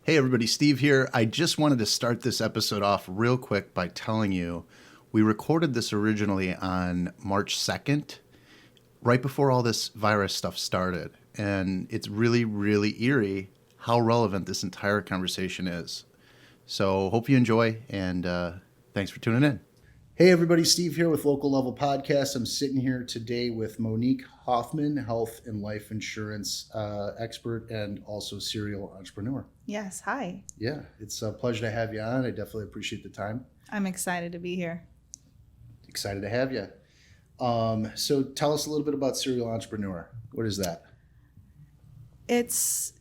Hey everybody, Steve here. I just wanted to start this episode off real quick by telling you we recorded this originally on March 2nd, right before all this virus stuff started. And it's really, really eerie how relevant this entire conversation is. So hope you enjoy, and thanks for tuning in. Hey everybody, Steve here with Local Level Podcast. I'm sitting here today with MoniQue Hoffman, health and life insurance expert and also serial entrepreneur. Yes, hi. Yeah, it's a pleasure to have you on. I definitely appreciate the time. I'm excited to be here. Excited to have you. So tell us a little bit about serial entrepreneur. What is that? It's,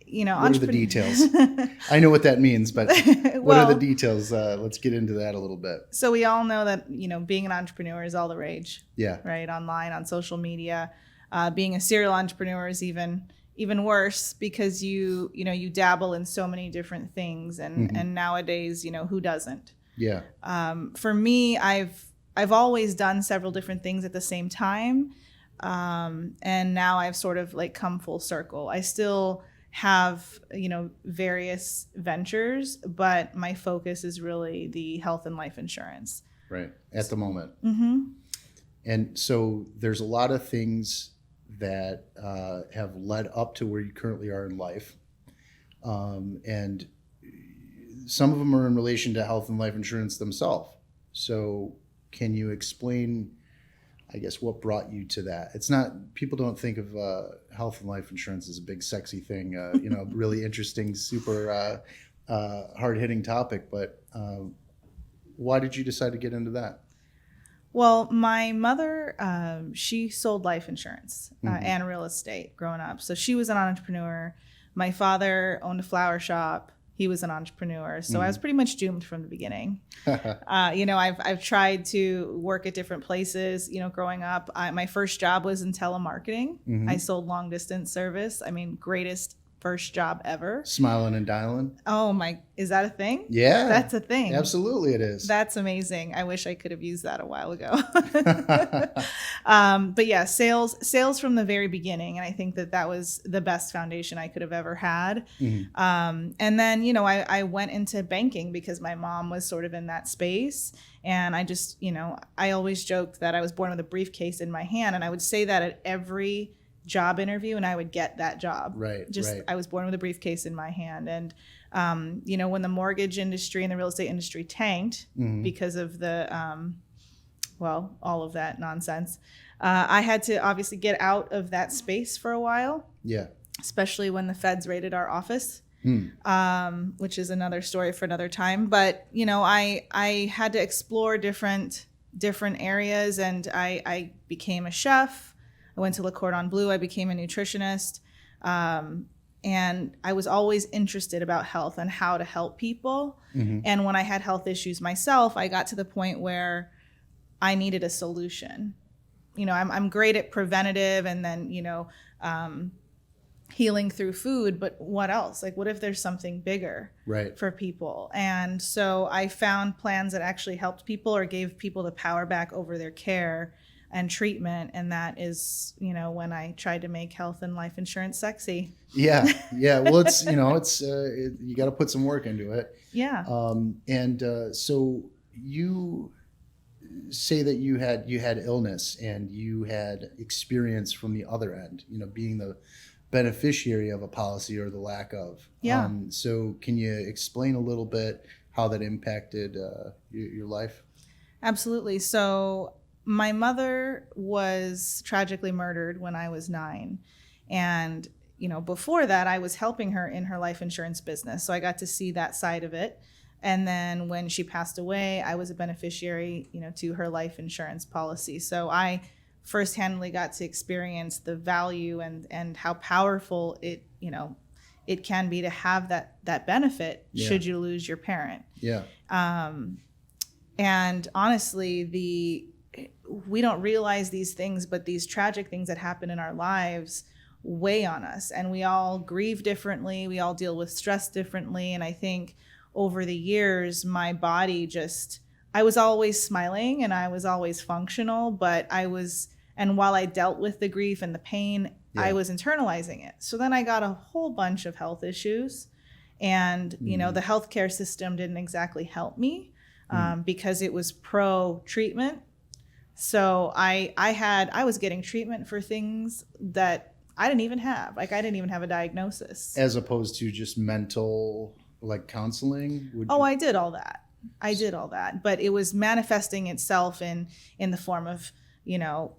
what are the details? I know what that means, but what are the details? Let's get into that a little bit. So we all know that, being an entrepreneur is all the rage. Yeah. Right? Online, on social media. Being a serial entrepreneur is even worse because you dabble in so many different things, and nowadays, who doesn't? Yeah. For me, I've always done several different things at the same time. And now I've sort of come full circle. I still have, various ventures, but my focus is really the health and life insurance. Right. At the moment. Mm-hmm. And so there's a lot of things that have led up to where you currently are in life. And some of them are in relation to health and life insurance themselves. So can you explain, I guess, what brought you to that? It's not, people don't think of health and life insurance as a big sexy thing, really interesting, super hard-hitting topic, but why did you decide to get into that? Well, my mother, she sold life insurance and real estate growing up. So she was an entrepreneur. My father owned a flower shop. He was an entrepreneur. So I was pretty much doomed from the beginning. I've tried to work at different places, growing up. My first job was in telemarketing. I sold long distance service. Greatest first job ever. Smiling and dialing. Oh my, is that a thing? Yeah. That's a thing. Absolutely it is. That's amazing. I wish I could have used that a while ago. But yeah, sales from the very beginning. And I think that was the best foundation I could have ever had. And then, I went into banking because my mom was sort of in that space. And I just, I always joked that I was born with a briefcase in my hand. And I would say that at every job interview, and I would get that job. Right. I was born with a briefcase in my hand. And, when the mortgage industry and the real estate industry tanked because of the, all of that nonsense, I had to obviously get out of that space for a while. Yeah. Especially when the feds raided our office, which is another story for another time. But, I had to explore different areas, and I became a chef. I went to Le Cordon Bleu. I became a nutritionist. And I was always interested about health and how to help people. And when I had health issues myself, I got to the point where I needed a solution. I'm great at preventative and then, healing through food, but what else? What if there's something bigger for people? And so I found plans that actually helped people or gave people the power back over their care and treatment, and that is, when I tried to make health and life insurance sexy. Yeah. Well, it's you got to put some work into it. Yeah. So you say that you had illness and you had experience from the other end, being the beneficiary of a policy or the lack of. Yeah. So can you explain a little bit how that impacted your life? Absolutely. So my mother was tragically murdered when I was 9. And, before that, I was helping her in her life insurance business. So I got to see that side of it. And then when she passed away, I was a beneficiary, to her life insurance policy. So I first-handedly got to experience the value and how powerful it can be to have that benefit should you lose your parent. Yeah. And honestly, we don't realize these things, but these tragic things that happen in our lives weigh on us, and we all grieve differently. We all deal with stress differently. And I think over the years, my body I was always smiling and I was always functional, but and while I dealt with the grief and the pain, I was internalizing it. So then I got a whole bunch of health issues. And, the healthcare system didn't exactly help me because it was pro-treatment. So I was getting treatment for things that I didn't even have. Like, I didn't even have a diagnosis. As opposed to just mental, like, counseling? I did all that. But it was manifesting itself in the form of,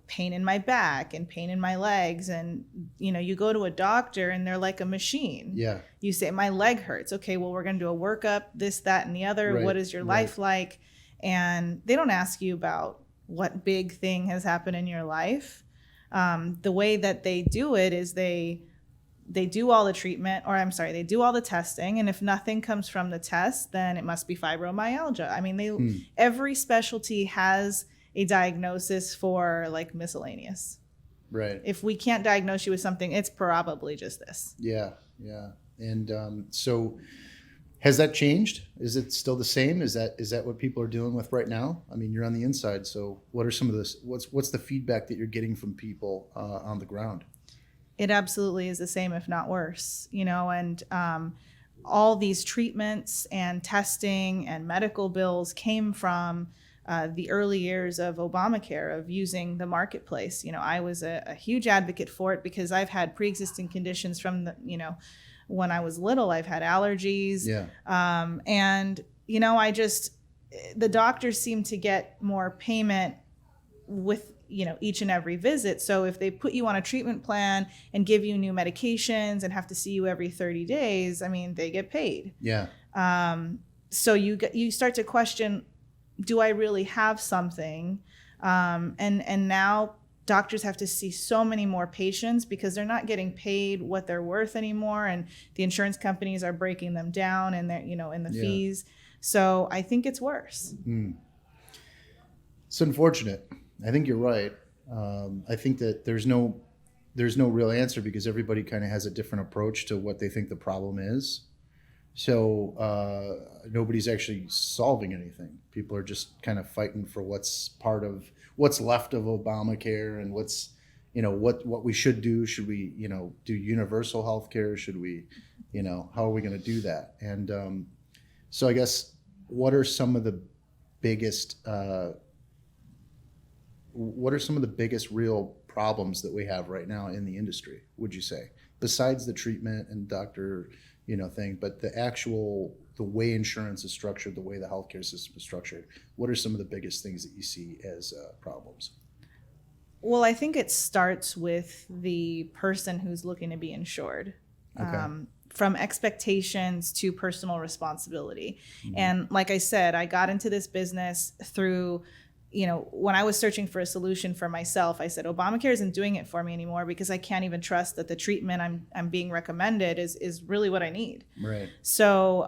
pain in my back and pain in my legs. And, you go to a doctor and they're like a machine. Yeah. You say, my leg hurts. Okay, well, we're going to do a workup, this, that, and the other. Right, What is your life like? And they don't ask you about what big thing has happened in your life. The way that they do it is they do all the treatment, they do all the testing. And if nothing comes from the test, then it must be fibromyalgia. I mean, every specialty has a diagnosis for, like, miscellaneous. Right. If we can't diagnose you with something, it's probably just this. Yeah. Yeah. And so has that changed? Is it still the same? Is that what people are dealing with right now? I mean, you're on the inside. So what are some of this? What's the feedback that you're getting from people on the ground? It absolutely is the same, if not worse, and all these treatments and testing and medical bills came from the early years of Obamacare, of using the marketplace. I was a huge advocate for it because I've had pre-existing conditions from when I was little. I've had allergies. Yeah. And, the doctors seem to get more payment with, each and every visit. So if they put you on a treatment plan and give you new medications and have to see you every 30 days, I mean, they get paid. Yeah. So you start to question, do I really have something? And now doctors have to see so many more patients because they're not getting paid what they're worth anymore. And the insurance companies are breaking them down and they're, in the fees. So I think it's worse. It's unfortunate. I think you're right. I think that there's no real answer because everybody kind of has a different approach to what they think the problem is. So nobody's actually solving anything. People are just kind of fighting for what's left of Obamacare and what we should do. Should we, do universal health care? Should we, how are we going to do that? And so I guess what are some of the biggest real problems that we have right now in the industry, would you say, besides the treatment and doctor thing, but the way insurance is structured, the way the healthcare system is structured? What are some of the biggest things that you see as problems? Well, I think it starts with the person who's looking to be insured. Okay. From expectations to personal responsibility. Mm-hmm. And like I said, I got into this business through, when I was searching for a solution for myself, I said, Obamacare isn't doing it for me anymore because I can't even trust that the treatment I'm being recommended is really what I need. Right. So,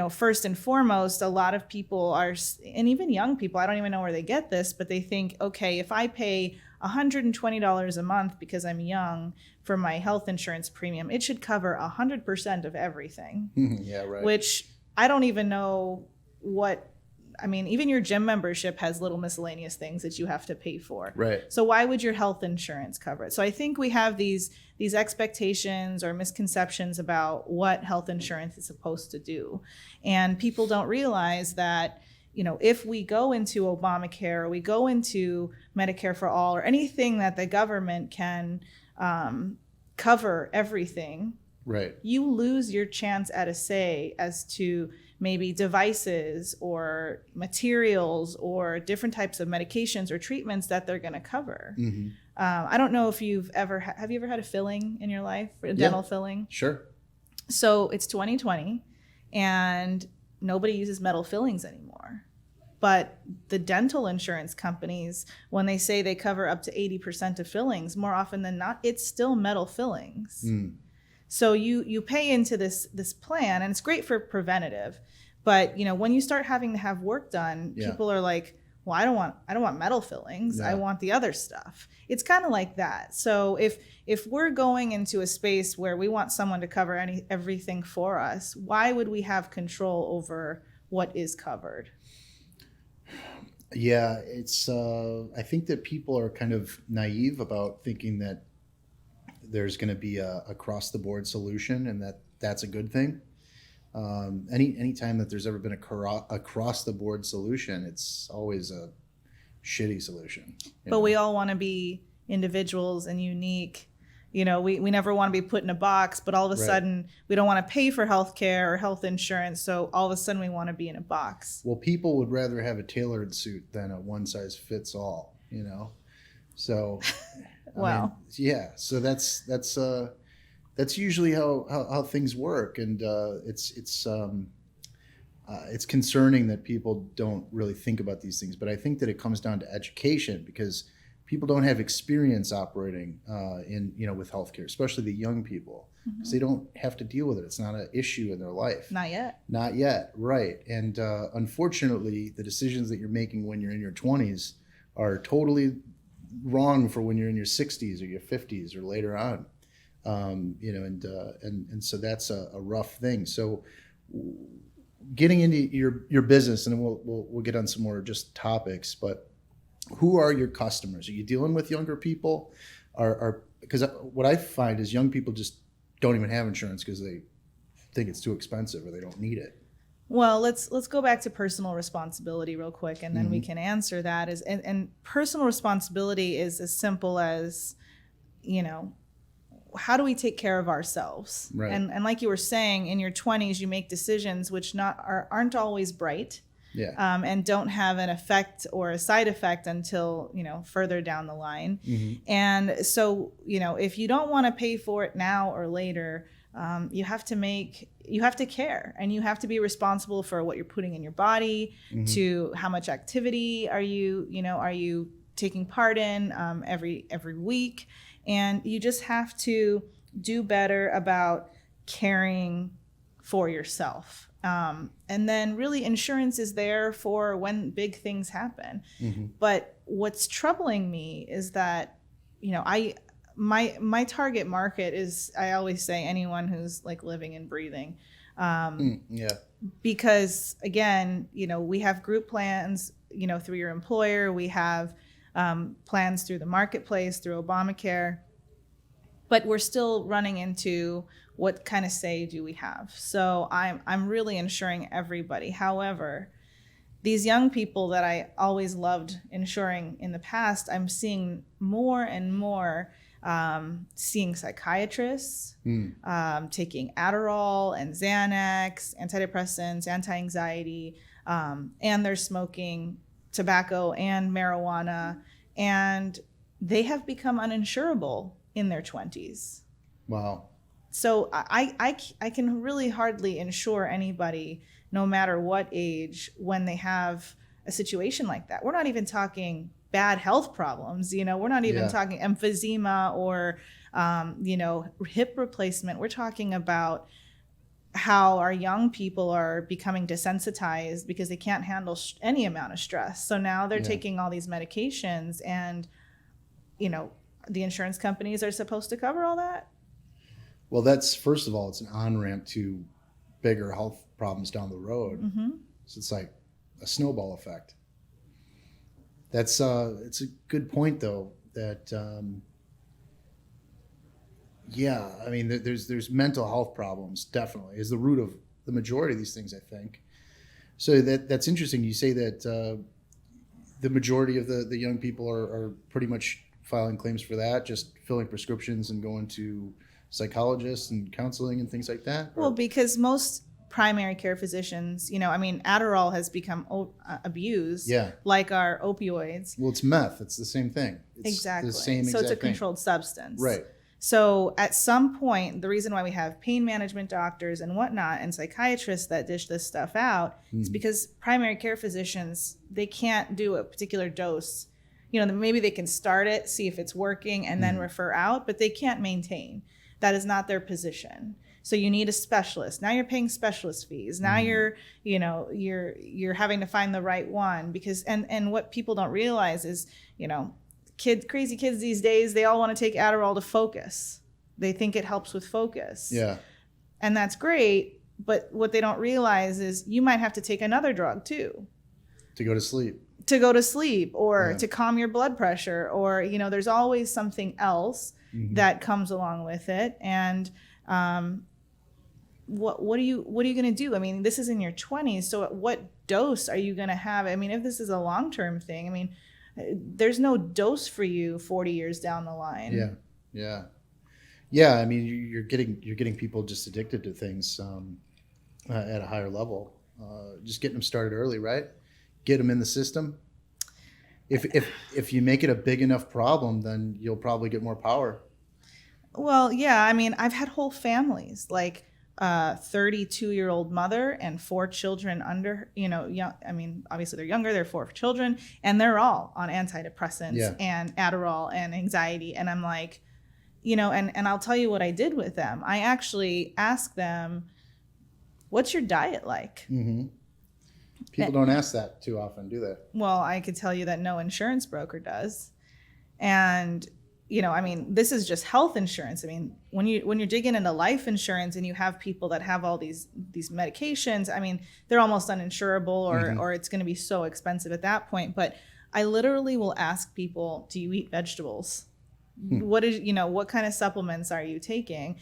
first and foremost, a lot of people are, and even young people, I don't even know where they get this, but they think, okay, if I pay $120 a month because I'm young for my health insurance premium, it should cover 100% of everything. Yeah, right. Which I don't even know even your gym membership has little miscellaneous things that you have to pay for. Right. So why would your health insurance cover it? So I think we have these expectations or misconceptions about what health insurance is supposed to do. And people don't realize that, if we go into Obamacare or we go into Medicare for all or anything that the government can cover everything, right, you lose your chance at a say as to maybe devices or materials or different types of medications or treatments that they're going to cover. Mm-hmm. I don't know if have you ever had a filling in your life, a dental filling? Sure. So it's 2020 and nobody uses metal fillings anymore. But the dental insurance companies, when they say they cover up to 80% of fillings, more often than not, it's still metal fillings. Mm. So you pay into this plan, and it's great for preventative. But when you start having to have work done, people are like, well, I don't want metal fillings. No. I want the other stuff. It's kind of like that. So if we're going into a space where we want someone to cover everything for us, why would we have control over what is covered? Yeah, it's. I think that people are kind of naive about thinking that there's going to be a across the board solution and that's a good thing. Any time that there's ever been across the board solution, it's always a shitty solution. But we all want to be individuals and unique. We never want to be put in a box, but all of a sudden we don't want to pay for health care or health insurance. So all of a sudden we want to be in a box. Well, people would rather have a tailored suit than a one size fits all, So, Wow. So that's usually how things work. And it's concerning that people don't really think about these things. But I think that it comes down to education, because people don't have experience operating with healthcare, especially the young people, because they don't have to deal with it. It's not an issue in their life. Not yet, right. And unfortunately, the decisions that you're making when you're in your 20s are totally wrong for when you're in your 60s or your 50s or later on. And so that's a rough thing. So getting into your business, and then we'll get on some more just topics, but who are your customers? Are you dealing with younger people? Because what I find is young people just don't even have insurance because they think it's too expensive or they don't need it. Well, let's go back to personal responsibility real quick, and then we can answer that. And personal responsibility is as simple as, how do we take care of ourselves? Right. And like you were saying, in your 20s, you make decisions which aren't always bright. Yeah. And don't have an effect or a side effect until, further down the line. And so, if you don't want to pay for it now or later, you have to care, and you have to be responsible for what you're putting in your body, to how much activity are you taking part in every week. And you just have to do better about caring for yourself. And then really insurance is there for when big things happen. But what's troubling me is that, my target market is, I always say, anyone who's like living and breathing. Because again, we have group plans, through your employer, we have plans through the marketplace, through Obamacare, but we're still running into what kind of say do we have? So I'm really insuring everybody. However, these young people that I always loved insuring in the past, I'm seeing more and more seeing psychiatrists, taking Adderall and Xanax, antidepressants, anti-anxiety, and they're smoking tobacco and marijuana, and they have become uninsurable in their 20s. Wow. So I can really hardly insure anybody, no matter what age, when they have a situation like that. We're not even talking bad health problems, we're not even talking emphysema or, hip replacement. We're talking about how our young people are becoming desensitized because they can't handle any amount of stress. So now they're taking all these medications, and, the insurance companies are supposed to cover all that. Well, that's, first of all, it's an on-ramp to bigger health problems down the road. So it's like a snowball effect. It's a good point, though, that, there's mental health problems, definitely, is the root of the majority of these things, I think. So that's interesting. You say that the majority of the young people are pretty much filing claims for that, just filling prescriptions and going to psychologists and counseling and things like that? Well, because most primary care physicians, Adderall has become abused, like our opioids. Well, it's meth. It's the same thing. It's exactly. The same so it's a thing. controlled substance. Right. So at some point, the reason why we have pain management doctors and whatnot and psychiatrists that dish this stuff out is because primary care physicians, they can't do a particular dose. Maybe they can start it, see if it's working, and then refer out, but they can't maintain. That is not their position. So you need a specialist. Now you're paying specialist fees. Now you're having to find the right one, because and what people don't realize is, crazy kids these days, they all want to take Adderall to focus. They think it helps with focus. Yeah. And that's great, but what they don't realize is you might have to take another drug too. To go to sleep. Or to calm your blood pressure, or, there's always something else that comes along with it. And what are you going to do? I mean, this is in your 20s. So what dose are you going to have? I mean, if this is a long-term thing, I mean, there's no dose for you 40 years down the line. Yeah. Yeah. Yeah. I mean, you're getting people just addicted to things at a higher level. Just getting them started early, right? Get them in the system. If you make it a big enough problem, then you'll probably get more power. Well, yeah. I mean, I've had whole families, like 32-year-old mother and 4 children under, young. I mean, obviously they're younger, they're 4 children, and they're all on antidepressants and Adderall and anxiety. And I'm like, and I'll tell you what I did with them. I actually asked them, what's your diet like? Mm-hmm. People don't ask that too often, do they? Well, I could tell you that no insurance broker does. And, I mean, this is just health insurance. I mean, when you're digging into life insurance and you have people that have all these medications, I mean, they're almost uninsurable or it's going to be so expensive at that point. But I literally will ask people, do you eat vegetables? What kind of supplements are you taking?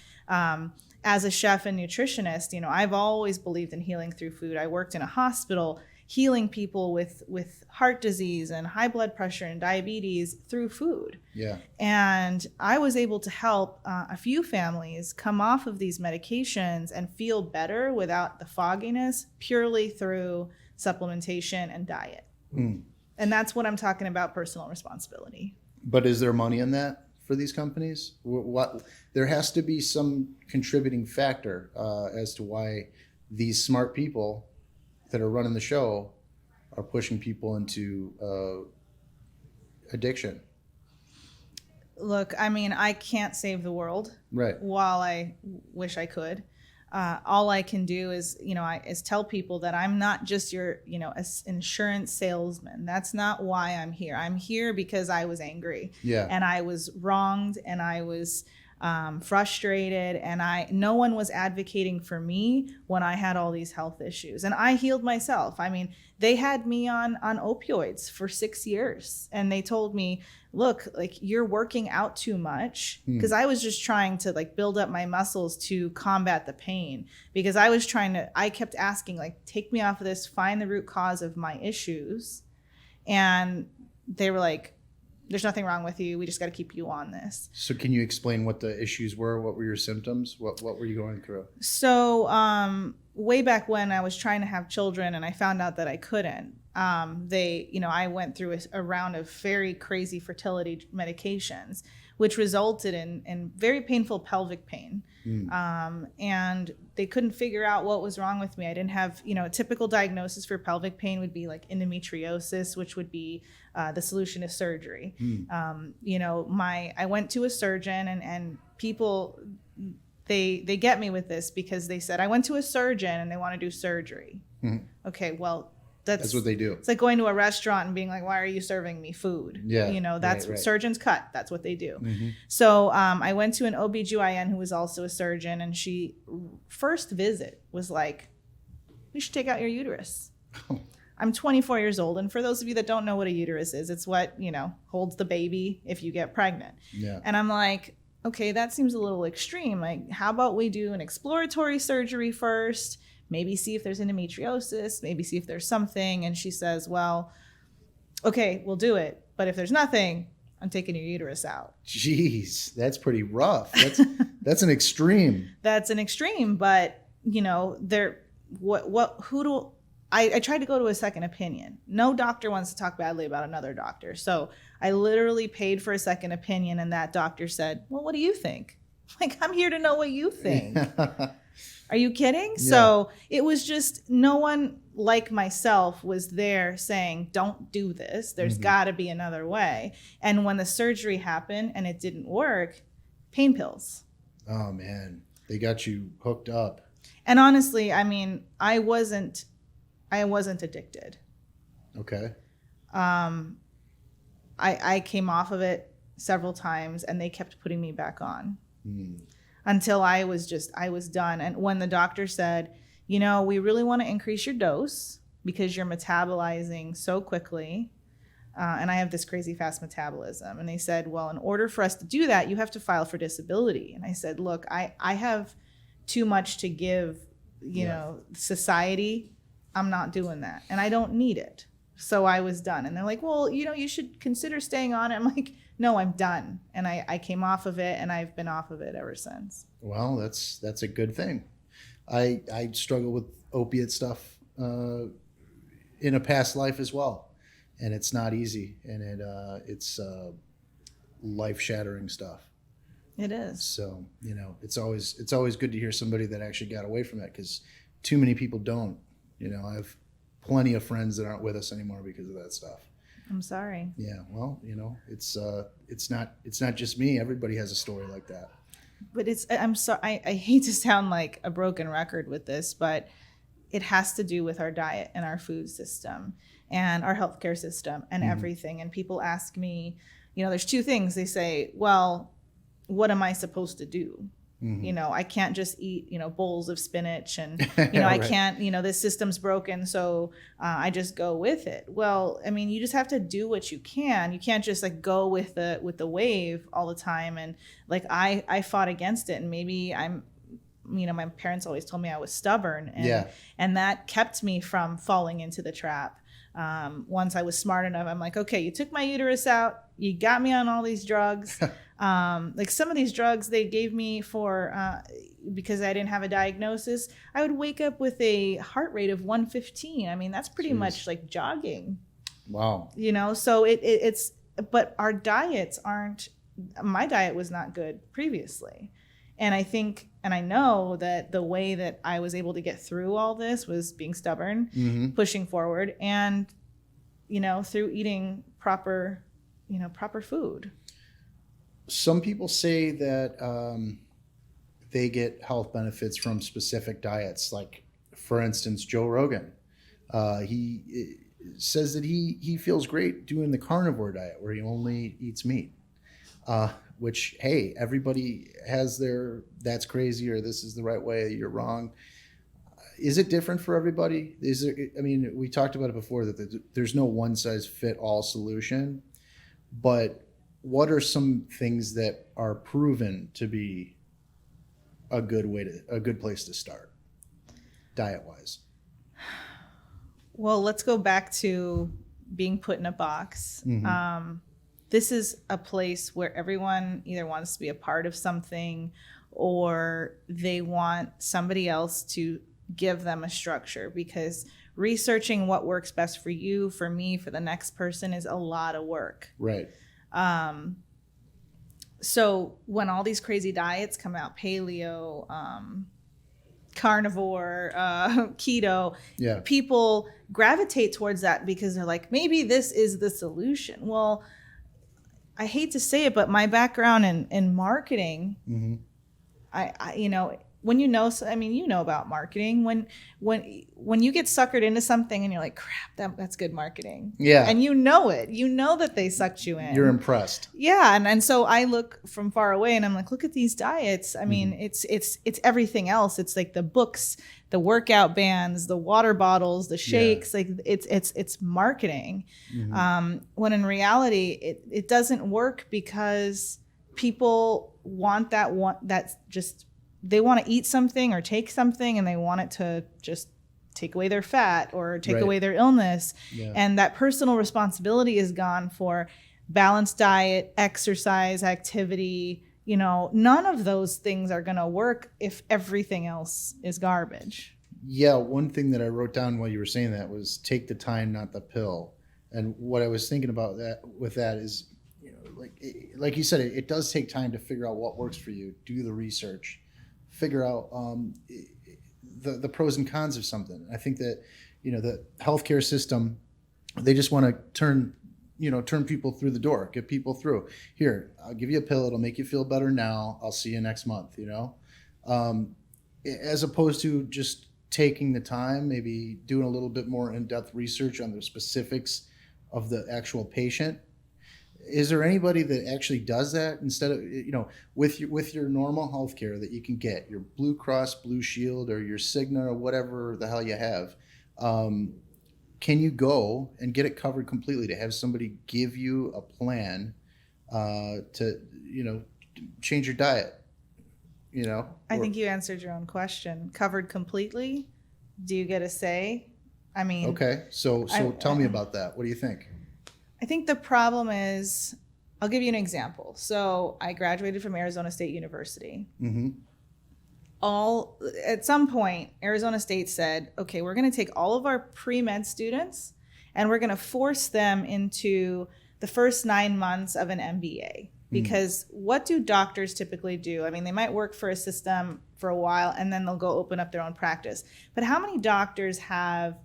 As a chef and nutritionist, I've always believed in healing through food. I worked in a hospital healing people with heart disease and high blood pressure and diabetes through food. Yeah. And I was able to help a few families come off of these medications and feel better without the fogginess purely through supplementation and diet. And that's what I'm talking about, personal responsibility. But is there money in that for these companies? What there has to be some contributing factor as to why these smart people that are running the show are pushing people into addiction. Look, I mean, I can't save the world. Right. While I wish I could. All I can do is, is tell people that I'm not just your, insurance salesman. That's not why I'm here. I'm here because I was angry. Yeah. And I was wronged and I was frustrated, and no one was advocating for me when I had all these health issues, and I healed myself. I mean, they had me on opioids for 6 years, and they told me, look, like, you're working out too much, because I was just trying to build up my muscles to combat the pain, because I kept asking, take me off of this, find the root cause of my issues. And they were like, there's nothing wrong with you. We just got to keep you on this. So can you explain what the issues were? What were your symptoms? What were you going through? So way back when I was trying to have children and I found out that I couldn't, I went through a round of very crazy fertility medications, which resulted in very painful pelvic pain. And they couldn't figure out what was wrong with me. I didn't have, a typical diagnosis for pelvic pain would be like endometriosis, which would be the solution is surgery. I went to a surgeon and people, they get me with this because they said, I went to a surgeon and they want to do surgery. Okay, well, that's what they do. It's like going to a restaurant and being like, why are you serving me food? Yeah. That's right. Surgeons cut. That's what they do. So I went to an OBGYN who was also a surgeon, and she first visit was like, we should take out your uterus. I'm 24 years old. And for those of you that don't know what a uterus is, it's what, holds the baby if you get pregnant. Yeah. And I'm like, okay, that seems a little extreme. Like, how about we do an exploratory surgery first? Maybe see if there's endometriosis, maybe see if there's something. And she says, well, okay, we'll do it. But if there's nothing, I'm taking your uterus out. Jeez, that's pretty rough. That's an extreme. That's an extreme. But, I tried to go to a second opinion. No doctor wants to talk badly about another doctor. So I literally paid for a second opinion. And that doctor said, well, what do you think? Like, I'm here to know what you think. Are you kidding? Yeah. So it was just no one like myself was there saying, don't do this. There's got to be another way. And when the surgery happened and it didn't work, pain pills. Oh, man. They got you hooked up. And honestly, I mean, I wasn't addicted. Okay. I came off of it several times and they kept putting me back on. Until I was done. And when the doctor said, we really want to increase your dose because you're metabolizing so quickly. And I have this crazy fast metabolism. And they said, well, in order for us to do that, you have to file for disability. And I said, look, I have too much to give, society, I'm not doing that. And I don't need it. So I was done. And they're like, well, you should consider staying on it. I'm like, no, I'm done. And I came off of it, and I've been off of it ever since. Well, that's a good thing. I struggle with opiate stuff in a past life as well. And it's not easy. And it's life-shattering stuff. It is. So, it's always good to hear somebody that actually got away from it, because too many people don't. I have plenty of friends that aren't with us anymore because of that stuff. I'm sorry. Yeah, well, it's not just me. Everybody has a story like that. But I'm sorry. I hate to sound like a broken record with this, but it has to do with our diet and our food system and our healthcare system and everything. And people ask me, there's two things. They say, well, what am I supposed to do? I can't just eat, bowls of spinach and, Right. I can't, this system's broken. So I just go with it. Well, I mean, you just have to do what you can. You can't just like go with the wave all the time. And like, I fought against it, and maybe my parents always told me I was stubborn, and that kept me from falling into the trap. Once I was smart enough, I'm like, okay, you took my uterus out, you got me on all these drugs. Like some of these drugs they gave me for because I didn't have a diagnosis, I would wake up with a heart rate of 115. I mean, that's pretty much like jogging. Wow. So it's, but our diets aren't, my diet was not good previously. And I think, and I know that the way that I was able to get through all this was being stubborn, pushing forward, and, through eating proper food. Some people say that they get health benefits from specific diets. Like, for instance, Joe Rogan. He says that he feels great doing the carnivore diet, where he only eats meat. Which, hey, everybody has that's crazy, or this is the right way, you're wrong. Is it different for everybody? We talked about it before, that there's no one size fit all solution, but what are some things that are proven to be a good place to start diet wise? Well, let's go back to being put in a box. This is a place where everyone either wants to be a part of something, or they want somebody else to give them a structure, because researching what works best for you, for me, for the next person is a lot of work. Right. So when all these crazy diets come out, paleo, carnivore, keto, people gravitate towards that because they're like, maybe this is the solution. Well, I hate to say it, but my background in marketing, when you know about marketing, when you get suckered into something and you're like, crap, that's good marketing. Yeah. And you know that they sucked you in. You're impressed. Yeah. And so I look from far away and I'm like, look at these diets. I mean, it's everything else. It's like the books, the workout bands, the water bottles, the shakes, like it's marketing. When in reality, it doesn't work, because people want they want to eat something or take something, and they want it to just take away their fat or take away their illness. And that personal responsibility is gone for balanced diet, exercise, activity. None of those things are going to work if everything else is garbage. Yeah. One thing that I wrote down while you were saying that was take the time, not the pill. And what I was thinking about with that is, like you said, it does take time to figure out what works for you. Do the research. Figure out the pros and cons of something. I think that the healthcare system, they just want to turn people through the door, get people through. Here, I'll give you a pill. It'll make you feel better now. I'll see you next month. As opposed to just taking the time, maybe doing a little bit more in-depth research on the specifics of the actual patient. Is there anybody that actually does that instead of, with your normal healthcare that you can get, your Blue Cross Blue Shield or your Cigna or whatever the hell you have? Can you go and get it covered completely, to have somebody give you a plan to change your diet? I think you answered your own question. Covered completely? Do you get a say? I mean, okay. So tell me about that. What do you think? I think the problem is, I'll give you an example. So I graduated from Arizona State University. Mm-hmm. At some point, Arizona State said, okay, we're going to take all of our pre-med students and we're going to force them into the first 9 months of an MBA. Because what do doctors typically do? I mean, they might work for a system for a while and then they'll go open up their own practice. But how many doctors have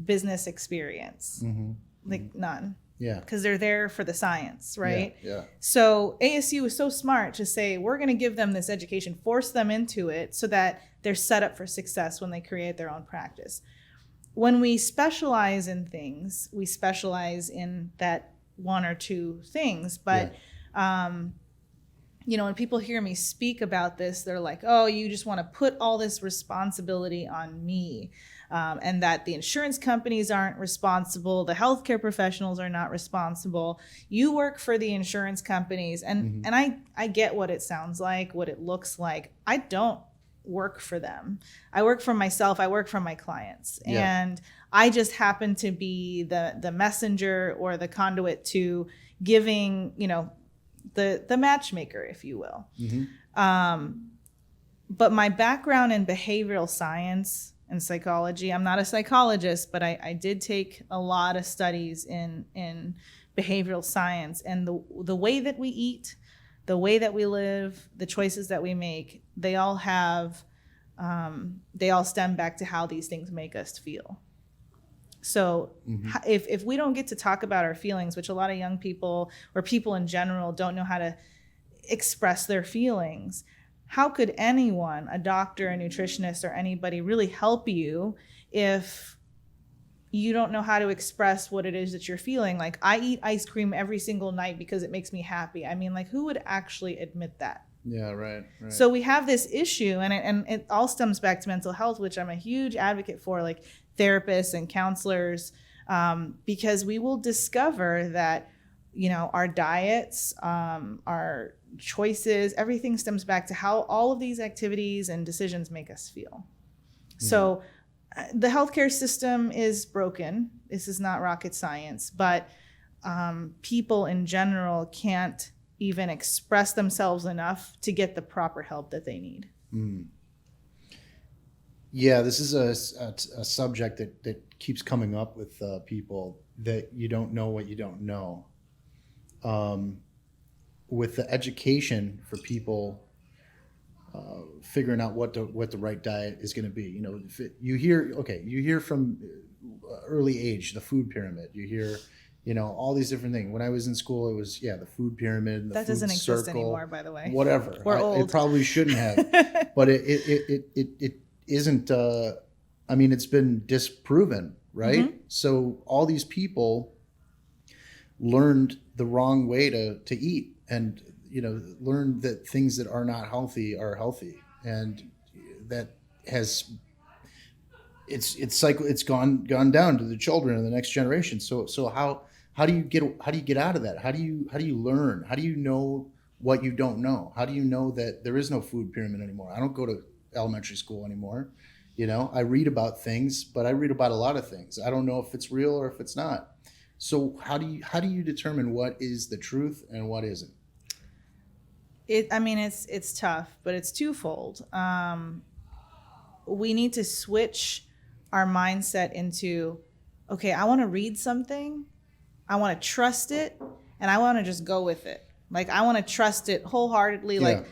business experience? Mm-hmm. Like none. Yeah. Because they're there for the science, right? Yeah. So ASU was so smart to say, we're going to give them this education, force them into it so that they're set up for success when they create their own practice. When we specialize in things, we specialize in that one or two things. But, when people hear me speak about this, they're like, oh, you just want to put all this responsibility on me. And that the insurance companies aren't responsible, the healthcare professionals are not responsible. You work for the insurance companies, and I get what it sounds like, what it looks like. I don't work for them. I work for myself. I work for my clients, and I just happen to be the messenger or the conduit to giving, the matchmaker, if you will. But my background in behavioral science and psychology, I'm not a psychologist, but I did take a lot of studies in behavioral science, and the way that we eat, the way that we live, the choices that we make, they all stem back to how these things make us feel. So if we don't get to talk about our feelings, which a lot of young people or people in general don't know how to express their feelings, how could anyone, a doctor, a nutritionist, or anybody really help you if you don't know how to express what it is that you're feeling? Like, I eat ice cream every single night because it makes me happy. I mean, like, who would actually admit that? Yeah, right. So we have this issue, and it all stems back to mental health, which I'm a huge advocate for, like therapists and counselors, because we will discover that, our diets, our choices, everything stems back to how all of these activities and decisions make us feel. So the healthcare system is broken. This is not rocket science, but people in general can't even express themselves enough to get the proper help that they need. Yeah, this is a subject that keeps coming up with people, that you don't know what you don't know. With the education for people figuring out what the right diet is going to be, you hear from early age the food pyramid. You hear, all these different things. When I was in school, it was the food pyramid, the that food doesn't exist circle, anymore, by the way. Whatever. We're old. It probably shouldn't have, but it isn't. It's been disproven, right? So all these people learned the wrong way to eat, and learned that things that are not healthy are healthy, and that has it's gone down to the children and the next generation. So how do you get out of that? How do you learn? How do you know what you don't know? How do you know that there is no food pyramid anymore? I don't go to elementary school anymore. I read about things, but I read about a lot of things. I don't know if it's real or if it's not. So how do you determine what is the truth and what isn't? It's tough, but it's twofold. We need to switch our mindset into, okay, I want to read something, I want to trust it, and I want to just go with it. Like, I want to trust it wholeheartedly. Yeah.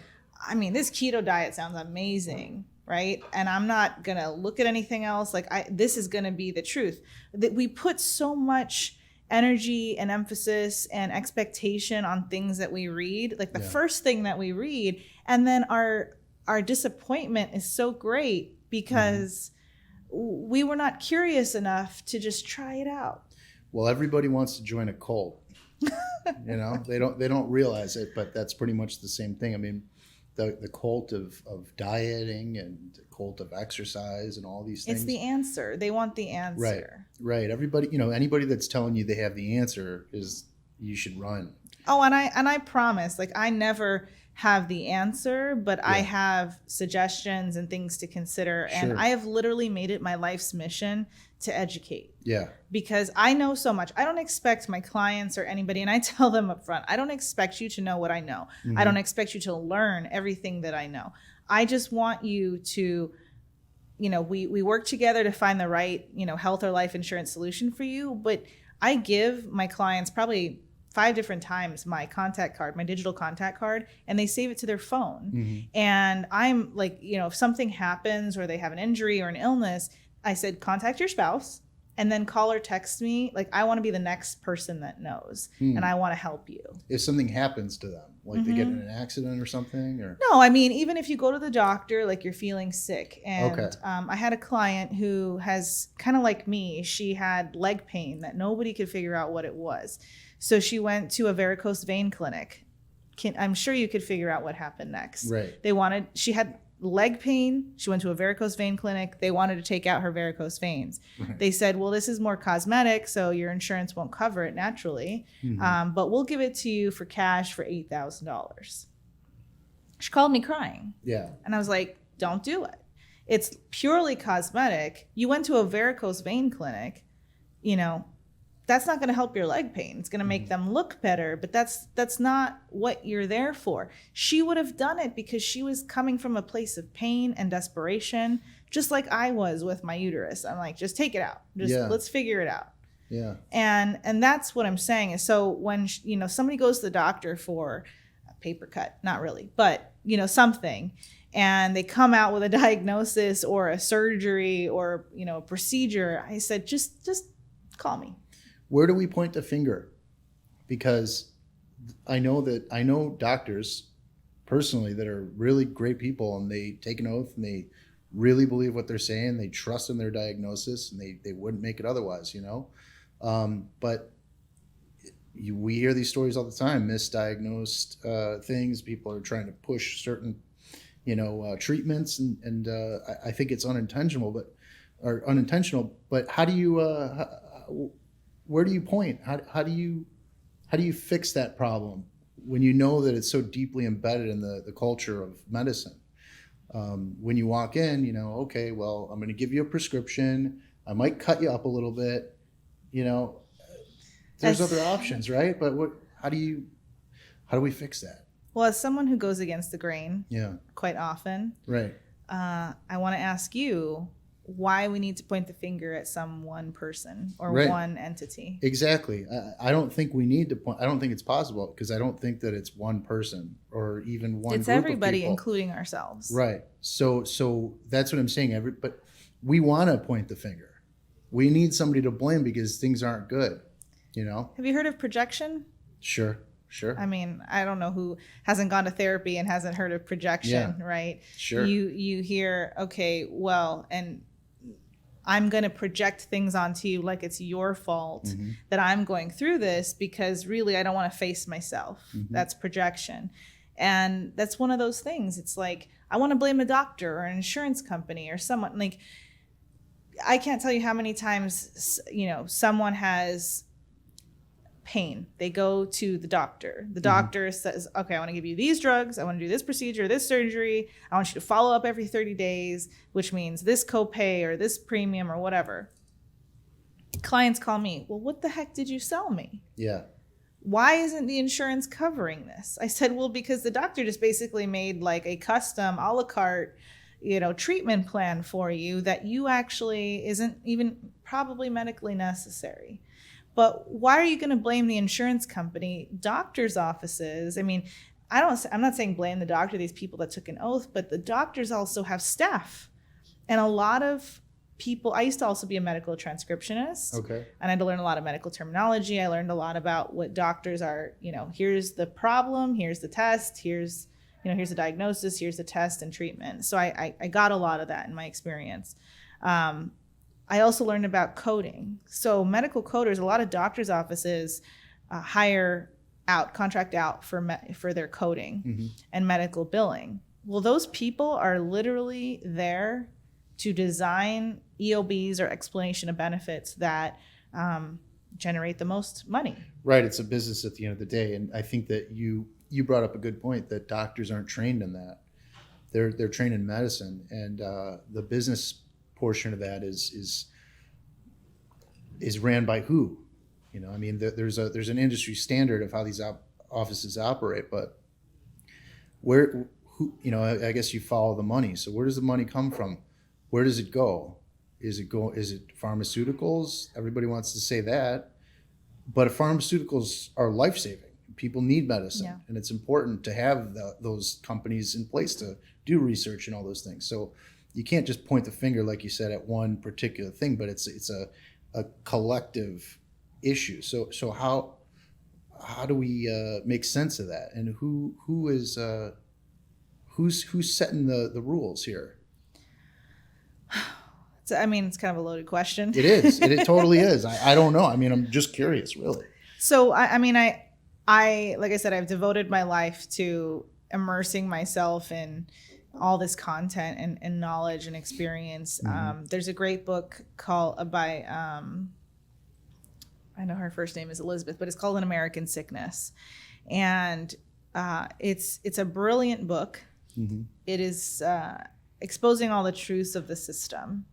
Like, this keto diet sounds amazing, right? And I'm not going to look at anything else. Like, this is going to be the truth. That we put so much energy and emphasis and expectation on things that we read, like the first thing that we read, and then our disappointment is so great because we were not curious enough to just try it out. Well, everybody wants to join a cult. They don't realize it, but that's pretty much the same thing. The cult of dieting and the cult of exercise and all these things. It's the answer. They want the answer. Right. Everybody, anybody that's telling you they have the answer, is you should run. Oh, and I promise, like, I never have the answer, but I Yeah. have suggestions and things to consider. And Sure. I have literally made it my life's mission to educate, Yeah. because I know so much. I don't expect my clients or anybody, and I tell them up front, I don't expect you to know what I know. I don't expect you to learn everything that I know. I just want you to, we work together to find the right, health or life insurance solution for you. But I give my clients probably 5 different times my contact card, my digital contact card, and they save it to their phone. And I'm like, if something happens or they have an injury or an illness, I said, contact your spouse and then call or text me. Like, I want to be the next person that knows, and I want to help you. If something happens to them, like they get in an accident or something, or No, I mean, even if you go to the doctor, like you're feeling sick. And Okay. I had a client who has, kind of like me, she had leg pain that nobody could figure out what it was. So she went to a varicose vein clinic. I'm sure you could figure out what happened next. Right. She had leg pain. She went to a varicose vein clinic. They wanted to take out her varicose veins. Right. They said, well, this is more cosmetic, so your insurance won't cover it naturally. But we'll give it to you for cash for $8,000. She called me crying. Yeah. And I was like, don't do it. It's purely cosmetic. You went to a varicose vein clinic, that's not going to help your leg pain. It's going to make them look better, but that's not what you're there for. She would have done it because she was coming from a place of pain and desperation, just like I was with my uterus. I'm like, just take it out. Let's figure it out. Yeah. And that's what I'm saying is, so when somebody goes to the doctor for a paper cut, not really, but something, and they come out with a diagnosis or a surgery or a procedure, I said, just call me. Where do we point the finger? Because I know doctors personally that are really great people, and they take an oath and they really believe what they're saying. They trust in their diagnosis, and they wouldn't make it otherwise, But we hear these stories all the time, misdiagnosed things. People are trying to push certain, treatments, and I think it's unintentional. But how do you? Where do you point? How do you fix that problem when you know that it's so deeply embedded in the culture of medicine? When you walk in, okay, well, I'm going to give you a prescription. I might cut you up a little bit. There's other options, right? But how do we fix that? Well, as someone who goes against the grain, quite often, right? I want to ask you why we need to point the finger at some one person or one entity. Exactly. I don't think we need to point. I don't think it's possible, because I don't think that it's one person or even one. It's group everybody, of people. including ourselves. Right. So that's what I'm saying. But we want to point the finger. We need somebody to blame because things aren't good. Have you heard of projection? Sure. I mean, I don't know who hasn't gone to therapy and hasn't heard of projection, right? Sure. You hear, okay, well, and I'm going to project things onto you like it's your fault that I'm going through this, because really I don't want to face myself. That's projection. And that's one of those things. It's like, I want to blame a doctor or an insurance company or someone. Like, I can't tell you how many times, someone has pain. They go to the doctor. The doctor says, okay, I want to give you these drugs. I want to do this procedure, this surgery. I want you to follow up every 30 days, which means this copay or this premium or whatever. Clients call me, well, what the heck did you sell me? Yeah. Why isn't the insurance covering this? I said, well, because the doctor just basically made like a custom a la carte, treatment plan for you that you actually isn't even probably medically necessary. But why are you going to blame the insurance company? Doctors' offices, I mean, I'm not saying blame the doctor, these people that took an oath, but the doctors also have staff. And a lot of people, I used to also be a medical transcriptionist. Okay. And I had to learn a lot of medical terminology. I learned a lot about what doctors are, here's the problem, here's the test, here's the diagnosis, here's the test and treatment. So I got a lot of that in my experience. I also learned about coding. So medical coders, a lot of doctors' offices contract out for their coding and medical billing. Well, those people are literally there to design EOBs or explanation of benefits that generate the most money. Right. It's a business at the end of the day. And I think that you brought up a good point that doctors aren't trained in that. They're trained in medicine, and the business portion of that is ran by who? You know, I mean, there's an industry standard of how these offices operate, but who? You know, I guess you follow the money. So where does the money come from? Where does it go? Is it pharmaceuticals? Everybody wants to say that, but pharmaceuticals are life-saving. People need medicine, Yeah. and it's important to have those companies in place to do research and all those things. So you can't just point the finger, like you said, at one particular thing, but it's a collective issue. So how do we make sense of that, and who's setting the rules here? So, I mean, it's kind of a loaded question. It is. It totally is. I don't know. I mean, I'm just curious, really. So, I mean, I like I said, I've devoted my life to immersing myself in all this content and knowledge and experience. Mm-hmm. There's a great book called by I know her first name is Elizabeth, but it's called An American Sickness, and it's a brilliant book. Mm-hmm. It is exposing all the truths of the system.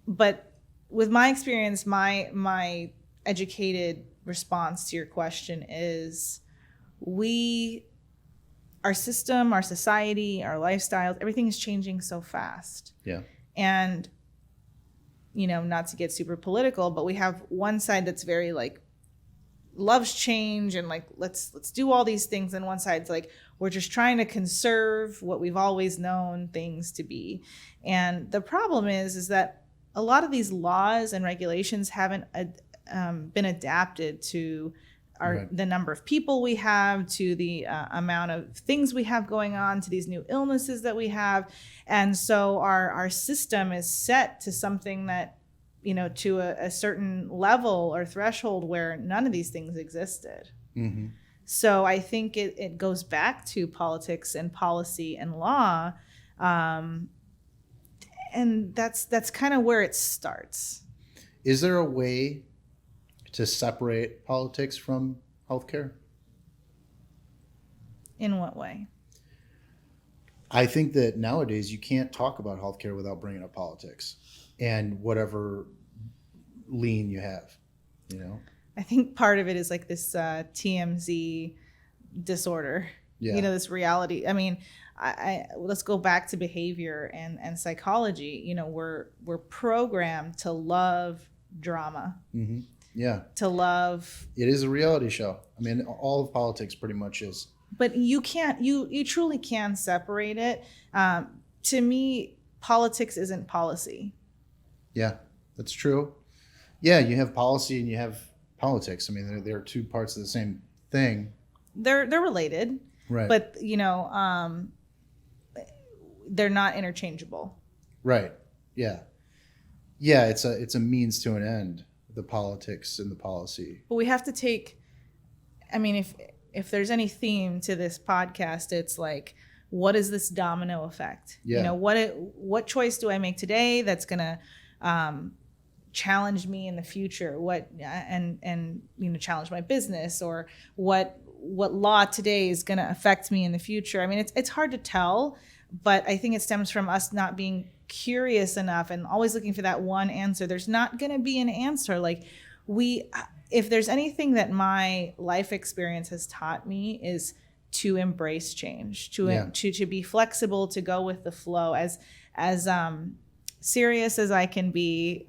But with my experience, my educated response to your question is our system, our society, our lifestyles, everything is changing so fast. Yeah. And, you know, not to get super political, but we have one side that's very like loves change and like let's do all these things, and one side's like we're just trying to conserve what we've always known things to be. And the problem is that a lot of these laws and regulations haven't been adapted to the number of people we have, to the amount of things we have going on, to these new illnesses that we have. And so our system is set to something that, you know, to a certain level or threshold where none of these things existed. Mm-hmm. So I think it goes back to politics and policy and law. And that's kind of where it starts. Is there a way to separate politics from healthcare? In what way? I think that nowadays you can't talk about healthcare without bringing up politics and whatever lean you have, you know? I think part of it is like this TMZ disorder, Yeah. you know, this reality. I mean, I let's go back to behavior and psychology. You know, we're programmed to love drama. Mm-hmm. Yeah. To love. It is a reality show. I mean, all of politics pretty much is. But you can't, you truly can separate it. To me, politics isn't policy. Yeah, that's true. Yeah, you have policy and you have politics. I mean, they're two parts of the same thing. They're related. Right. But, you know, they're not interchangeable. Right. Yeah. Yeah, it's a means to an end, the politics and the policy. But we have to take, I mean, if there's any theme to this podcast, it's like, what is this domino effect? Yeah. You know, what choice do I make today that's gonna challenge me in the future? What and you know, challenge my business, or what law today is gonna affect me in the future? I mean, it's hard to tell, but I think it stems from us not being curious enough and always looking for that one answer. There's not gonna be an answer. Like if there's anything that my life experience has taught me is to embrace change, to be flexible, to go with the flow. As serious as I can be,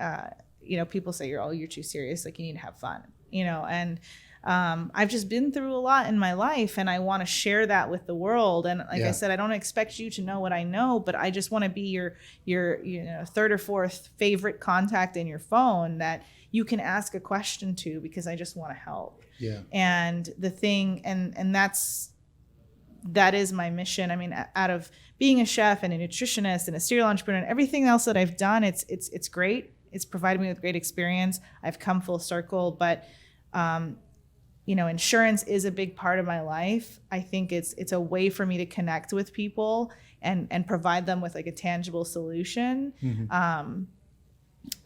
you know, people say you're too serious, like you need to have fun, you know, and I've just been through a lot in my life, and I want to share that with the world. And like I said, I don't expect you to know what I know, but I just want to be your you know, third or fourth favorite contact in your phone that you can ask a question to, because I just want to help. Yeah. And the thing, and that is my mission. I mean, out of being a chef and a nutritionist and a serial entrepreneur and everything else that I've done, it's great. It's provided me with great experience. I've come full circle, but you know, insurance is a big part of my life. I think it's a way for me to connect with people and provide them with like a tangible solution. Mm-hmm.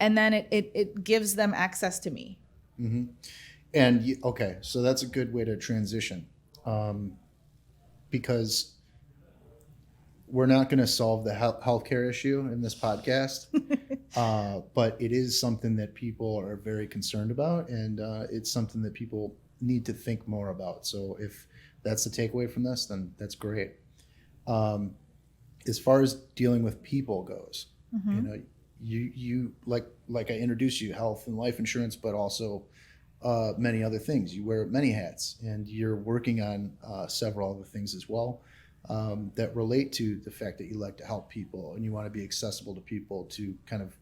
And then it gives them access to me. Mm-hmm. And okay, so that's a good way to transition. because we're not going to solve the healthcare issue in this podcast, but it is something that people are very concerned about, and it's something that people need to think more about. So if that's the takeaway from this, then that's great. As far as dealing with people goes, you know, you like I introduced you, health and life insurance, but also many other things. You wear many hats, and you're working on several other things as well that relate to the fact that you like to help people and you want to be accessible to people to kind of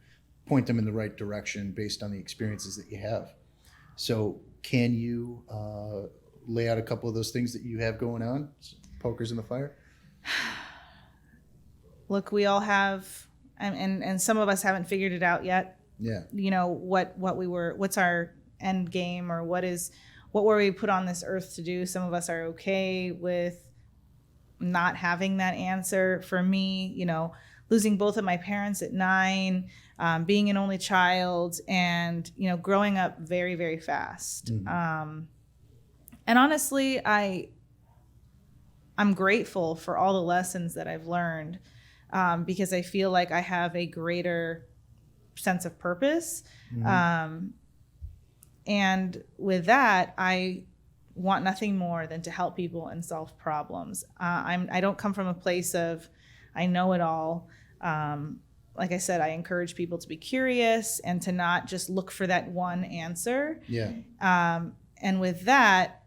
point them in the right direction based on the experiences that you have. So can you lay out a couple of those things that you have going on? Pokers in the fire? Look, we all have, and some of us haven't figured it out yet. Yeah. You know, what's our end game, or what were we put on this earth to do? Some of us are okay with not having that answer. For me, you know, losing both of my parents at 9, being an only child, and, you know, growing up very, very fast. And honestly, I'm grateful for all the lessons that I've learned, because I feel like I have a greater sense of purpose. And with that, I want nothing more than to help people and solve problems. I don't come from a place of I know it all. Like I said, I encourage people to be curious and to not just look for that one answer. Yeah. And with that,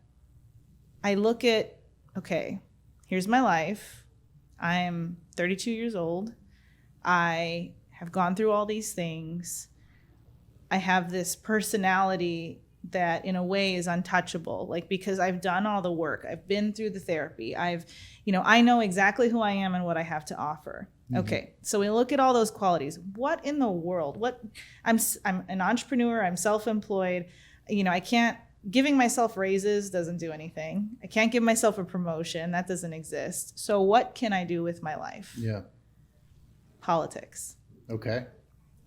I look at, okay, here's my life. I'm 32 years old. I have gone through all these things. I have this personality that in a way is untouchable, like, because I've done all the work. I've been through the therapy. I know exactly who I am and what I have to offer. Okay. So we look at all those qualities. What in the world? I'm an entrepreneur. I'm self-employed. You know, giving myself raises doesn't do anything. I can't give myself a promotion. That doesn't exist. So what can I do with my life? Yeah. Politics. Okay.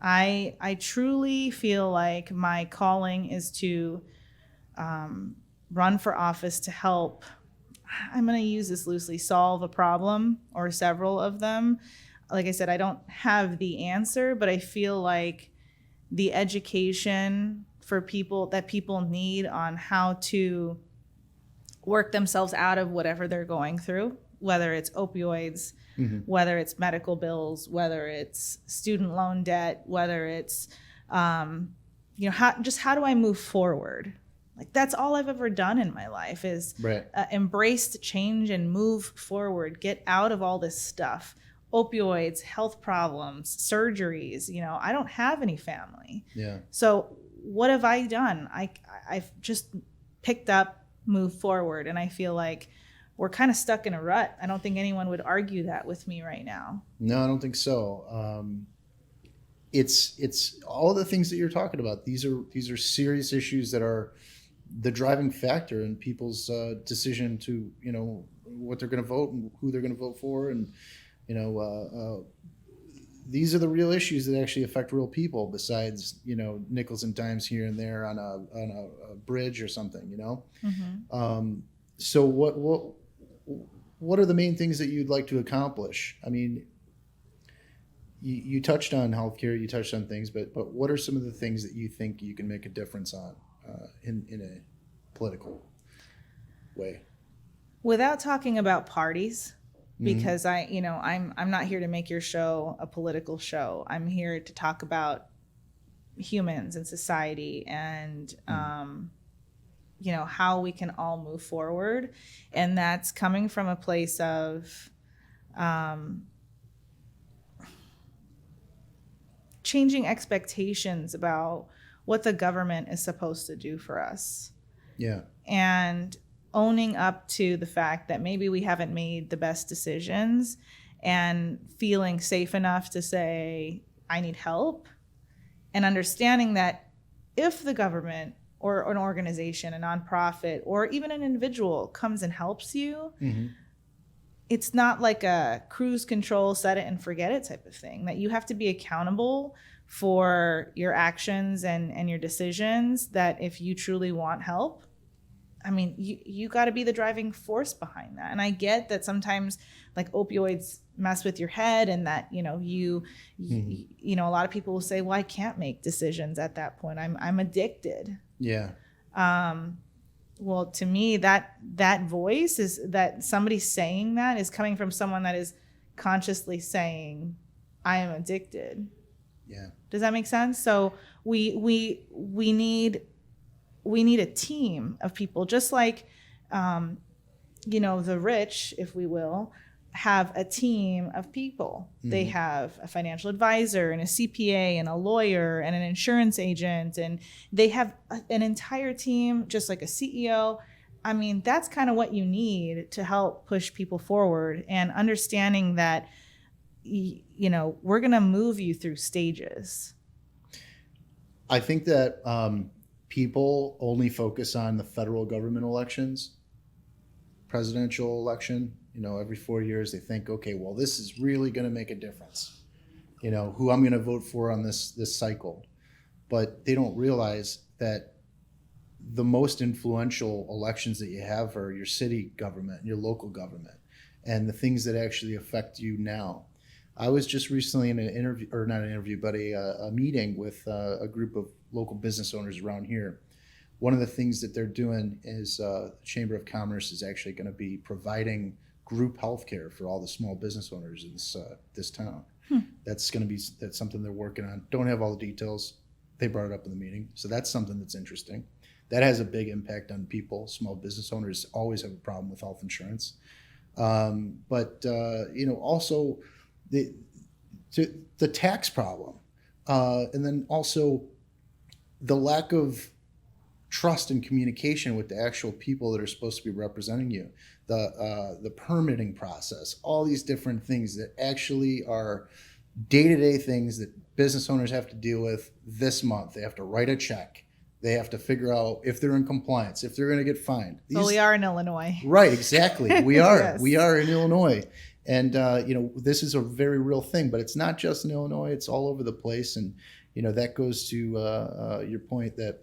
I truly feel like my calling is to run for office to help, I'm going to use this loosely, solve a problem or several of them. Like I said, I don't have the answer, but I feel like the education for people that people need on how to work themselves out of whatever they're going through, whether it's opioids, whether it's medical bills, whether it's student loan debt, whether it's, how do I move forward? Like, that's all I've ever done in my life is embrace the change and move forward, get out of all this stuff, opioids, health problems, surgeries. You know, I don't have any family. Yeah. So what have I done? I've just picked up, moved forward. And I feel like we're kind of stuck in a rut. I don't think anyone would argue that with me right now. No, I don't think so. It's all the things that you're talking about. These are serious issues that are the driving factor in people's decision to, you know, what they're going to vote and who they're going to vote for. And, you know, these are the real issues that actually affect real people besides, you know, nickels and dimes here and there on a bridge or something, you know? So what are the main things that you'd like to accomplish? I mean, you touched on healthcare, you touched on things, but what are some of the things that you think you can make a difference on in a political way? Without talking about parties, because I'm not here to make your show a political show. I'm here to talk about humans and society and how we can all move forward. And that's coming from a place of changing expectations about what the government is supposed to do for us. Yeah. And owning up to the fact that maybe we haven't made the best decisions and feeling safe enough to say, I need help, and understanding that if the government or an organization, a nonprofit, or even an individual comes and helps you, it's not like a cruise control, set it and forget it type of thing, that you have to be accountable for your actions and your decisions, that if you truly want help, I mean, you got to be the driving force behind that. And I get that sometimes like opioids mess with your head, and that, you know, a lot of people will say, well, I can't make decisions at that point. I'm addicted. Yeah. Well, to me, that voice is that somebody saying that is coming from someone that is consciously saying, I am addicted. Yeah. Does that make sense? So we need a team of people, just like, the rich, if we will, have a team of people. Mm-hmm. They have a financial advisor and a CPA and a lawyer and an insurance agent, and they have an entire team, just like a CEO. I mean, that's kind of what you need to help push people forward, and understanding that, we're going to move you through stages. I think that people only focus on the federal government elections, presidential election. Every 4 years they think, okay, well, this is really going to make a difference. Who I'm going to vote for on this cycle. But they don't realize that the most influential elections that you have are your city government and your local government, and the things that actually affect you now. I was just recently in an interview, or not an interview, but a meeting with a group of local business owners around here. One of the things that they're doing is the Chamber of Commerce is actually going to be providing group health care for all the small business owners in this town. That's something they're working on. Don't have all the details. They brought it up in the meeting. So that's something that's interesting. That has a big impact on people. Small business owners always have a problem with health insurance. Also the tax problem. And then also the lack of trust and communication with the actual people that are supposed to be representing you, the permitting process, all these different things that actually are day-to-day things that business owners have to deal with this month. They have to write a check. They have to figure out if they're in compliance, if they're going to get fined. Well, we are in Illinois. Right, exactly. We are. Yes. We are in Illinois. And, this is a very real thing, but it's not just in Illinois. It's all over the place. And, that goes to your point that,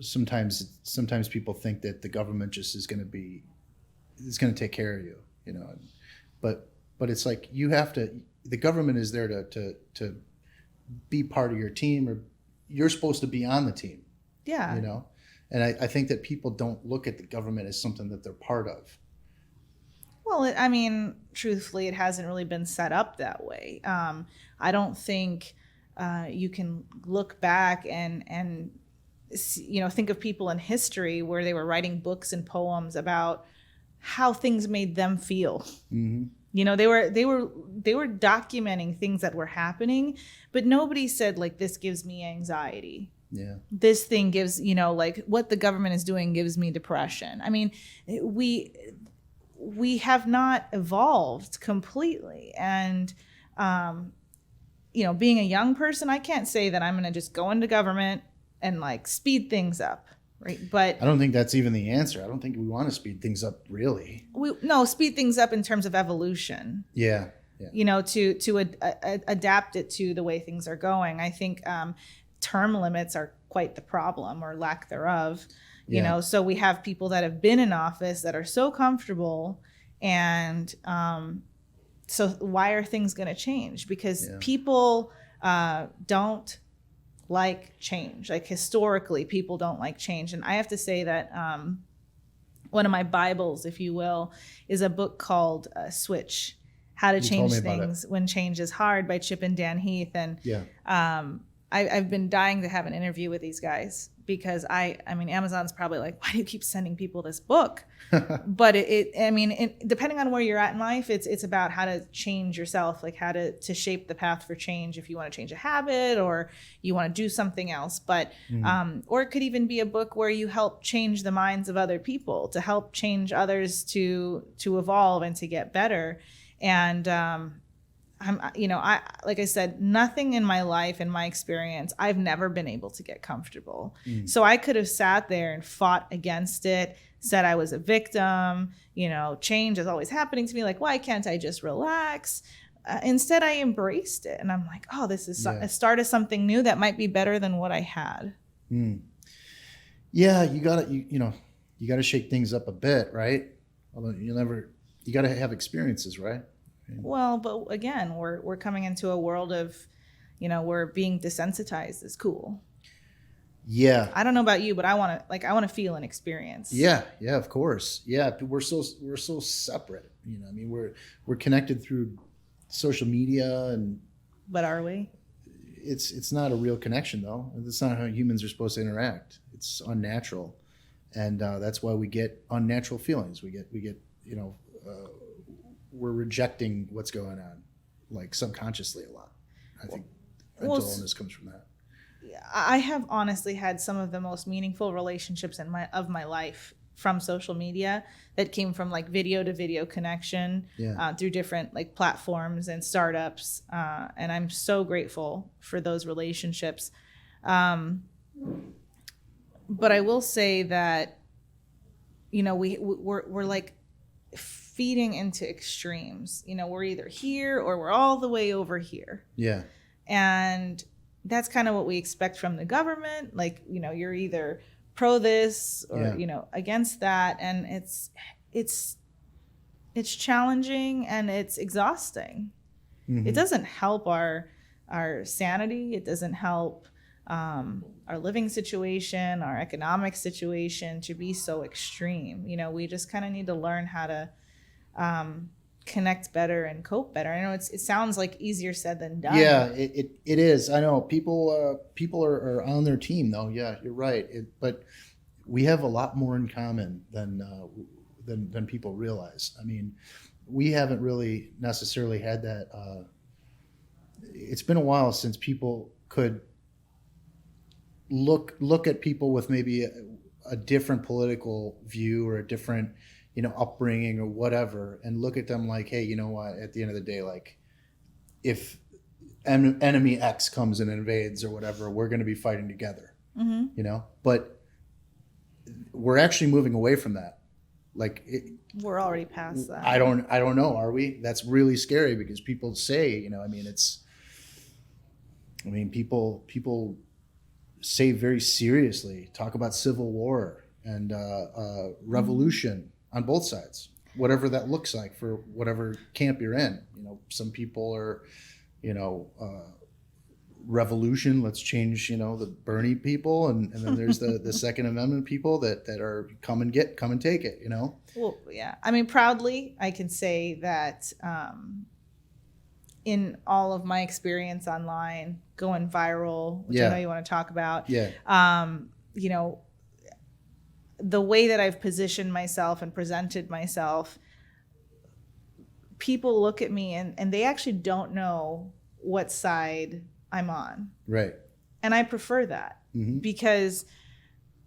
sometimes people think that the government just is going to take care of you, but it's like the government is there to be part of your team, or you're supposed to be on the team. Yeah. And I think that people don't look at the government as something that they're part of. Well, truthfully, it hasn't really been set up that way. I don't think you can look back and think of people in history where they were writing books and poems about how things made them feel. Mm-hmm. They were documenting things that were happening, but nobody said, like, this gives me anxiety. Yeah. This thing gives, like, what the government is doing gives me depression. We have not evolved completely. And, being a young person, I can't say that I'm going to just go into government and like speed things up. Right. But I don't think that's even the answer. I don't think we want to speed things up, really. Speed things up in terms of evolution. Yeah. To adapt it to the way things are going. I think term limits are quite the problem, or lack thereof. So we have people that have been in office that are so comfortable, and so why are things going to change? Because people don't like change. Like, historically, people don't like change. And I have to say that one of my Bibles, if you will, is a book called Switch, How to Change Things When Change is Hard, by Chip and Dan Heath. And I've been dying to have an interview with these guys, because Amazon's probably like, why do you keep sending people this book? But depending on where you're at in life, it's about how to change yourself, like how to shape the path for change. If you want to change a habit, or you want to do something else, but or it could even be a book where you help change the minds of other people, to help change others to evolve and to get better. And like I said, nothing in my life, in my experience, I've never been able to get comfortable. So I could have sat there and fought against it, said I was a victim, change is always happening to me. Like, why can't I just relax? Instead, I embraced it. And I'm like, oh, this is a start of something new that might be better than what I had. Yeah, you gotta shake things up a bit, right? Although you gotta have experiences, right? Well, but again, we're coming into a world of, where being desensitized is cool. Yeah, I don't know about you, but I want to feel an experience. yeah, of course. Yeah, but we're so separate. I mean, we're connected through social media, and But are we? it's not a real connection though. That's not how humans are supposed to interact. It's unnatural, and that's why we get unnatural feelings. We get we're rejecting what's going on, like subconsciously a lot. I think mental illness comes from that. I have honestly had some of the most meaningful relationships of my life from social media that came from like video to video connection Yeah. through different like platforms and startups, and I'm so grateful for those relationships. Um, but I will say that we're like feeding into extremes. We're either here or we're all the way over here. Yeah. And that's kind of what we expect from the government. Like, you're either pro this or, against that. And it's challenging and it's exhausting. Mm-hmm. It doesn't help our sanity. It doesn't help our living situation, our economic situation to be so extreme. We just kind of need to learn how to connect better and cope better. I know it sounds like easier said than done. Yeah, it is. I know people are on their team though. Yeah, you're right. But we have a lot more in common than people realize. I mean, we haven't really necessarily had that. It's been a while since people could look at people with maybe a different political view or a different upbringing or whatever, and look at them like, hey, you know what? At the end of the day, like, if enemy X comes and invades or whatever, we're going to be fighting together. Mm-hmm. But we're actually moving away from that. Like, we're already past that. I don't know. Are we? That's really scary because people say, people say very seriously, talk about civil war and revolution on both sides, whatever that looks like for whatever camp you're in. Some people are, revolution, let's change, the Bernie people. And then there's the Second Amendment people that are come and take it, Well, yeah. I mean, proudly, I can say that in all of my experience online, going viral, which I know you want to talk about. Yeah. The way that I've positioned myself and presented myself, people look at me and they actually don't know what side I'm on. Right. And I prefer that because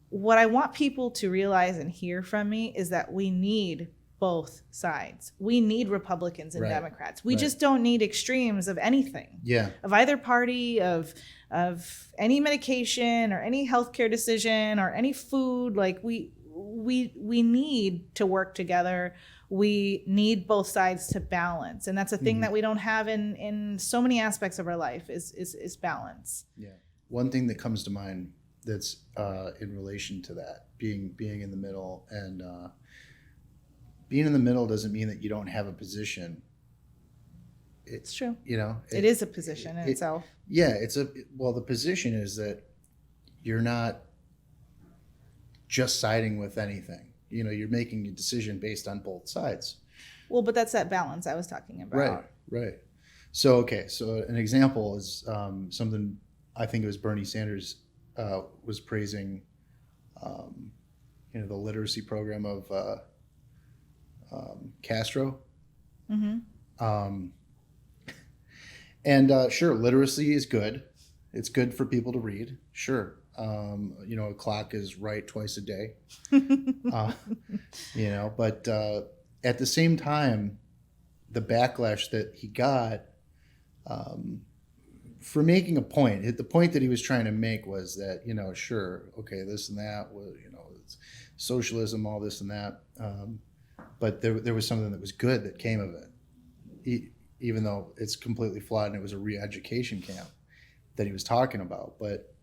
what I want people to realize and hear from me is that we need both sides. We need Republicans and Democrats. We just don't need extremes of anything. Yeah. Of either party, of any medication or any healthcare decision or any food. Like we need to work together. We need both sides to balance. And that's a thing that we don't have in so many aspects of our life is balance. Yeah. One thing that comes to mind that's in relation to that, being in the middle, and being in the middle doesn't mean that you don't have a position. It's true. It is a position in itself. Yeah, the position is that you're not just siding with anything. You're making a decision based on both sides. Well, but that's that balance I was talking about. Right. So an example is something I think it was Bernie Sanders was praising, the literacy program of Castro. Mm-hmm. Sure, literacy is good. It's good for people to read. Sure. A clock is right twice a day. But at the same time, the backlash that he got for making a point, the point that he was trying to make was that, sure, okay, this and that was, it's socialism, all this and that. But there was something that was good that came of it, even though it's completely flawed and it was a re-education camp that he was talking about. But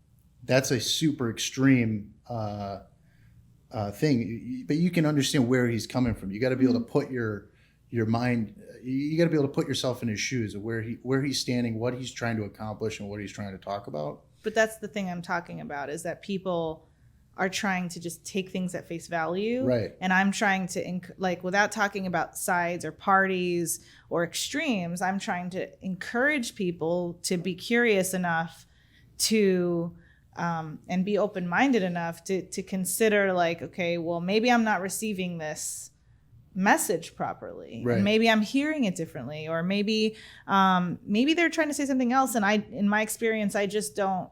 that's a super extreme thing, but you can understand where he's coming from. You got to be able to put your mind. You got to be able to put yourself in his shoes of where he's standing, what he's trying to accomplish, and what he's trying to talk about. But that's the thing I'm talking about, is that people are trying to just take things at face value. Right. And I'm trying to, without talking about sides or parties or extremes, I'm trying to encourage people to be curious enough to, and be open-minded enough to consider, like, okay, well, maybe I'm not receiving this message properly. Right. And maybe I'm hearing it differently, or maybe they're trying to say something else, and in my experience, I just don't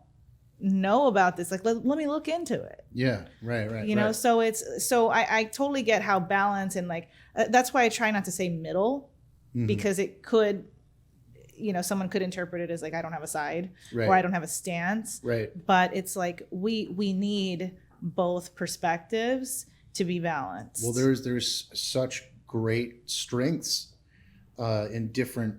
know about this. Like, let me look into it. Yeah, right. You know, so I totally get how balance, and that's why I try not to say middle, because it could, someone could interpret it as like, I don't have a side, or I don't have a stance. Right. But it's like we need both perspectives to be balanced. Well, there's such great strengths in different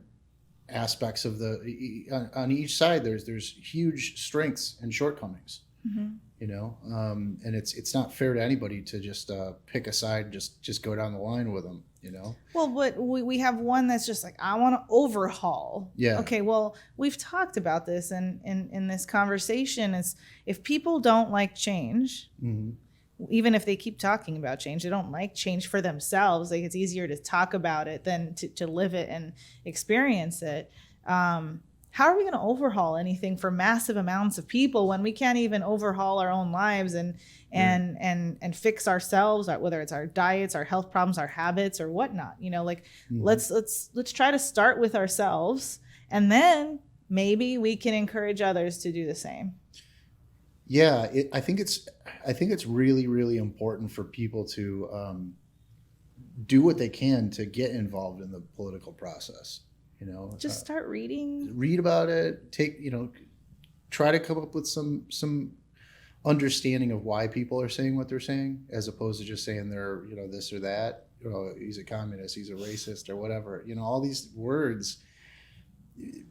aspects of on each side. There's huge strengths and shortcomings. And it's not fair to anybody to just pick a side, just go down the line with them. Well, but we have one that's just like, I want to overhaul. Yeah. Okay, well, we've talked about this in this conversation, is if people don't like change, even if they keep talking about change, they don't like change for themselves. Like, it's easier to talk about it than to live it and experience it. How are we going to overhaul anything for massive amounts of people when we can't even overhaul our own lives and fix ourselves, whether it's our diets, our health problems, our habits, or whatnot? Let's try to start with ourselves, and then maybe we can encourage others to do the same. Yeah, I think it's really, really important for people to do what they can to get involved in the political process. Just start reading. Read about it. Try to come up with some understanding of why people are saying what they're saying, as opposed to just saying they're this or that. He's a communist, he's a racist, or whatever. All these words.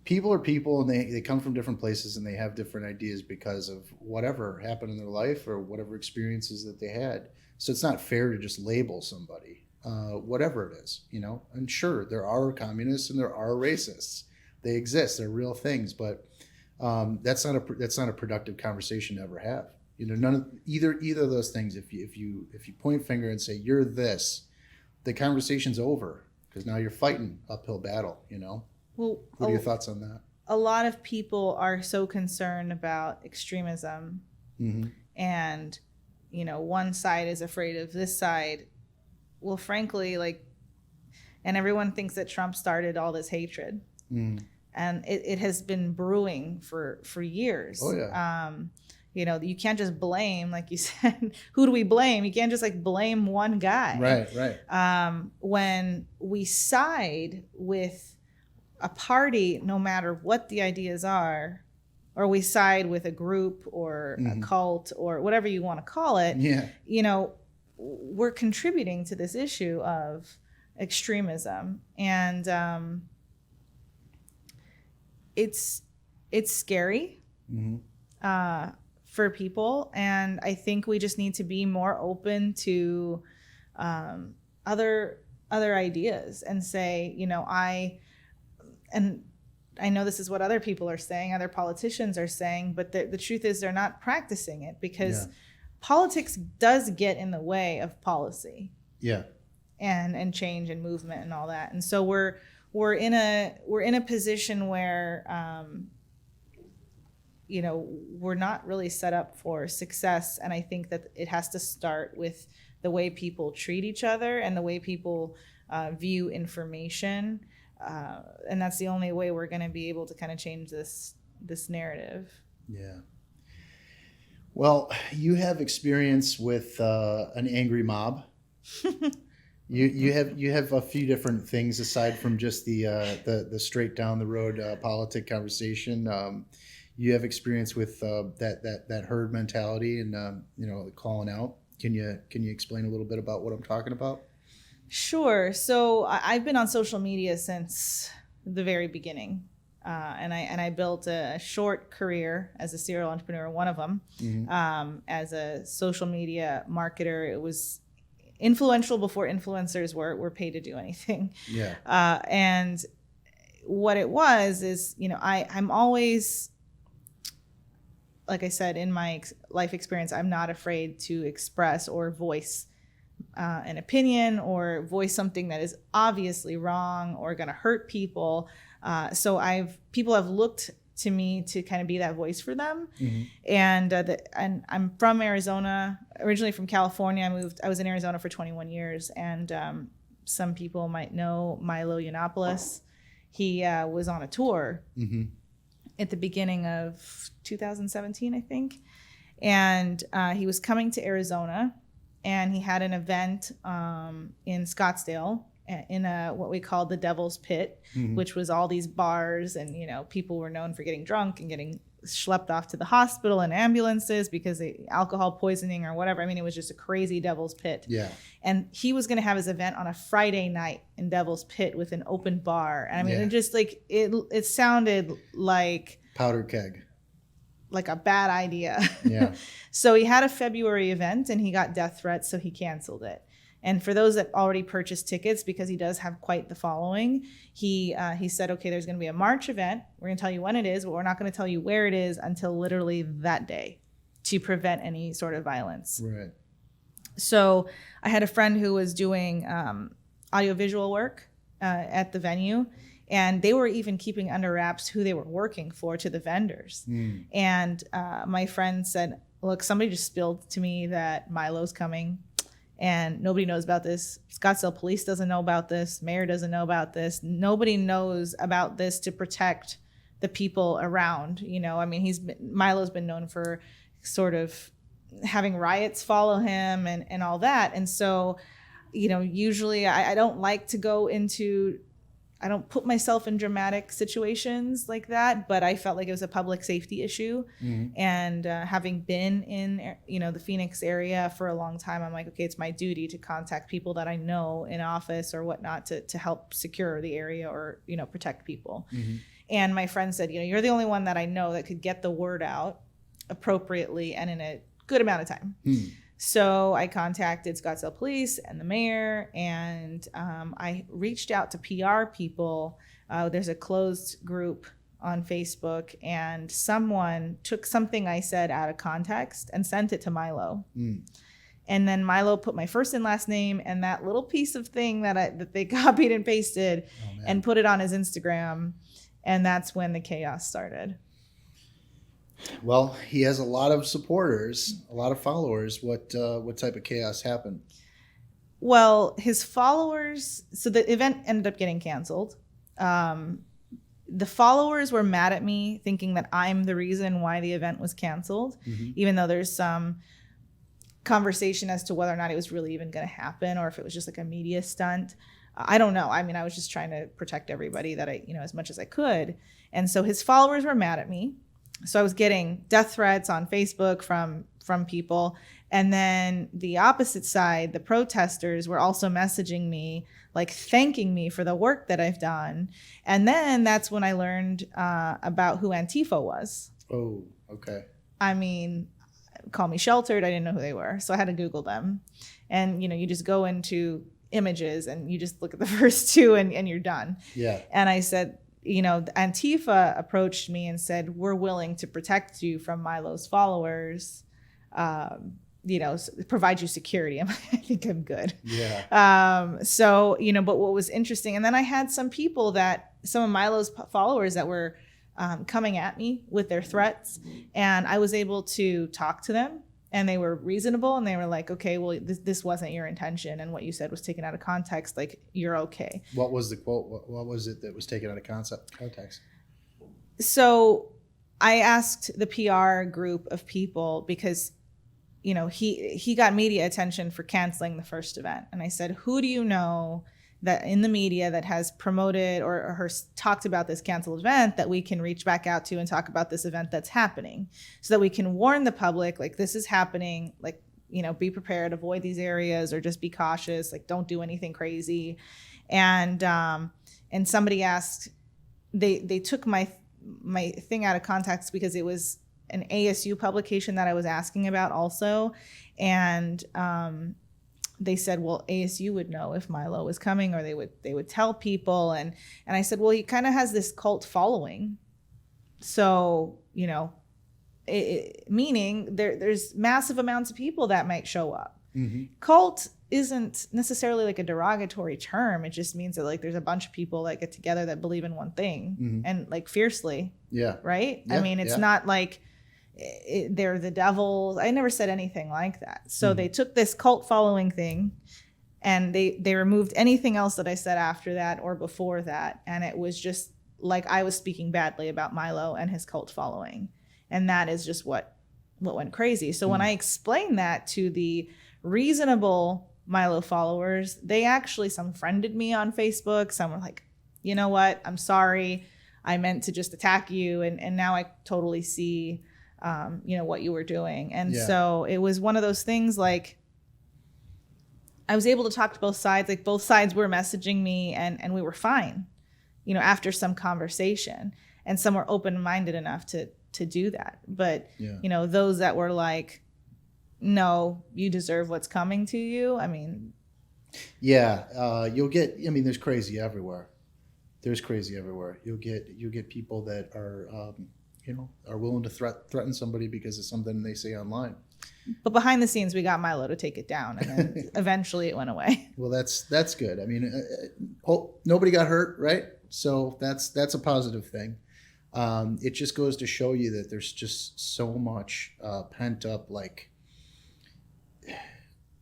People are people, and they come from different places, and they have different ideas because of whatever happened in their life or whatever experiences that they had. So it's not fair to just label somebody, whatever it is, And sure, there are communists and there are racists. They exist. They're real things, but that's not a productive conversation to ever have. None of either of those things. If you point finger and say you're this, the conversation's over, because now you're fighting uphill battle. Well, what are your thoughts on that? A lot of people are so concerned about extremism, and one side is afraid of this side. Well, frankly, and everyone thinks that Trump started all this hatred, and it has been brewing for years. Oh yeah. You can't just blame, like you said. Who do we blame? You can't just blame one guy. Right. When we side with a party, no matter what the ideas are, or we side with a group or a cult or whatever you want to call it, we're contributing to this issue of extremism. And it's scary for people. And I think we just need to be more open to other ideas and say, and I know this is what other people are saying, other politicians are saying, but the truth is they're not practicing it, because politics does get in the way of policy. Yeah. And change and movement and all that. And so we're in a position where we're not really set up for success. And I think that it has to start with the way people treat each other and the way people view information. And that's the only way we're going to be able to kind of change this narrative. Yeah. Well, you have experience with an angry mob. You have a few different things aside from just the straight down the road politic conversation. You have experience with that herd mentality and calling out. Can you explain a little bit about what I'm talking about? Sure. So I've been on social media since the very beginning. and I built a short career as a serial entrepreneur, one of them, as a social media marketer. It was influential before influencers were paid to do anything. Yeah. And what it was is, I'm always, like I said, in my life experience, I'm not afraid to express or voice an opinion or voice something that is obviously wrong or going to hurt people. So people have looked to me to kind of be that voice for them. And I'm from Arizona, originally from California. I was in Arizona for 21 years. And some people might know Milo Yiannopoulos. He was on a tour at the beginning of 2017, I think. And he was coming to Arizona, and he had an event in Scottsdale in what we called the Devil's Pit, which was all these bars, and people were known for getting drunk and getting schlepped off to the hospital in ambulances because of alcohol poisoning or whatever. I mean, it was just a crazy Devil's Pit. Yeah. And he was going to have his event on a Friday night in Devil's Pit with an open bar. And I mean, it just it sounded like powder keg. Like a bad idea. Yeah. So he had a February event and he got death threats, so he canceled it. And for those that already purchased tickets, because he does have quite the following, he said, okay, there's going to be a March event. We're going to tell you when it is, but we're not going to tell you where it is until literally that day to prevent any sort of violence. Right. So I had a friend who was doing audiovisual work at the venue, and they were even keeping under wraps who they were working for to the vendors. And my friend said, look, somebody just spilled to me that Milo's coming and nobody knows about this. Scottsdale police doesn't know about this. Mayor doesn't know about this. Nobody knows about this to protect the people around. I mean, Milo's been known for sort of having riots follow him and all that. And so, usually I don't like to go into, I don't put myself in dramatic situations like that, but I felt like it was a public safety issue. And having been in, the Phoenix area for a long time, I'm like, okay, it's my duty to contact people that I know in office or whatnot to help secure the area or, protect people. And my friend said, you're the only one that I know that could get the word out appropriately and in a good amount of time. So I contacted Scottsdale Police and the mayor, and I reached out to PR people. There's a closed group on Facebook, and someone took something I said out of context and sent it to Milo. And then Milo put my first and last name and that little piece of thing that they copied and pasted and put it on his Instagram. And that's when the chaos started. Well, he has a lot of supporters, a lot of followers. What type of chaos happened? Well, his followers, so the event ended up getting canceled. The followers were mad at me, thinking that I'm the reason why the event was canceled, even though there's some conversation as to whether or not it was really even going to happen or if it was just like a media stunt. I don't know. I mean, I was just trying to protect everybody that as much as I could. And so his followers were mad at me. So I was getting death threats on Facebook from people. And then the opposite side, the protesters were also messaging me, like thanking me for the work that I've done. And then that's when I learned about who Antifa was. Oh, okay. I mean, call me sheltered. I didn't know who they were. So I had to Google them. And, you just go into images and you just look at the first two and you're done. Yeah. And I said, Antifa approached me and said, we're willing to protect you from Milo's followers, provide you security. I think I'm good. Yeah. So, but what was interesting, and then I had some of Milo's followers that were coming at me with their threats, and I was able to talk to them. And they were reasonable, and they were like, okay, well, this wasn't your intention, and what you said was taken out of context. Like, you're okay. What was the quote? What was it that was taken out of context? So I asked the PR group of people because, he got media attention for canceling the first event. And I said, who do you know that in the media that has promoted or talked about this canceled event that we can reach back out to and talk about this event that's happening so that we can warn the public, like, this is happening, like, be prepared, avoid these areas, or just be cautious, like, don't do anything crazy. And somebody asked they took my thing out of context because it was an ASU publication that I was asking about also, and they said, well, ASU would know if Milo was coming, or they would tell people, and I said, well, he kind of has this cult following, so meaning there's massive amounts of people that might show up. Mm-hmm. Cult isn't necessarily like a derogatory term. It just means that like there's a bunch of people that get together that believe in one thing, mm-hmm. and like fiercely. Yeah. Right. Yeah, I mean, it's not like they're the devil. I never said anything like that. So mm-hmm. they took this cult following thing and they removed anything else that I said after that or before that. And it was just like I was speaking badly about Milo and his cult following. And that is just what went crazy. So when I explained that to the reasonable Milo followers, they actually, some friended me on Facebook. Some were like, you know what? I'm sorry. I meant to just attack you. And now I totally see, what you were doing. And so it was one of those things, like I was able to talk to both sides. Like both sides were messaging me and we were fine, after some conversation, and some were open-minded enough to do that. But, those that were like, no, you deserve what's coming to you. I mean, you'll get, there's crazy everywhere. You'll get people that are, are willing to threaten somebody because of something they say online. But behind the scenes, we got Milo to take it down, and then eventually it went away. Well, that's good. I mean, nobody got hurt, right? So that's a positive thing. It just goes to show you that there's just so much pent up, like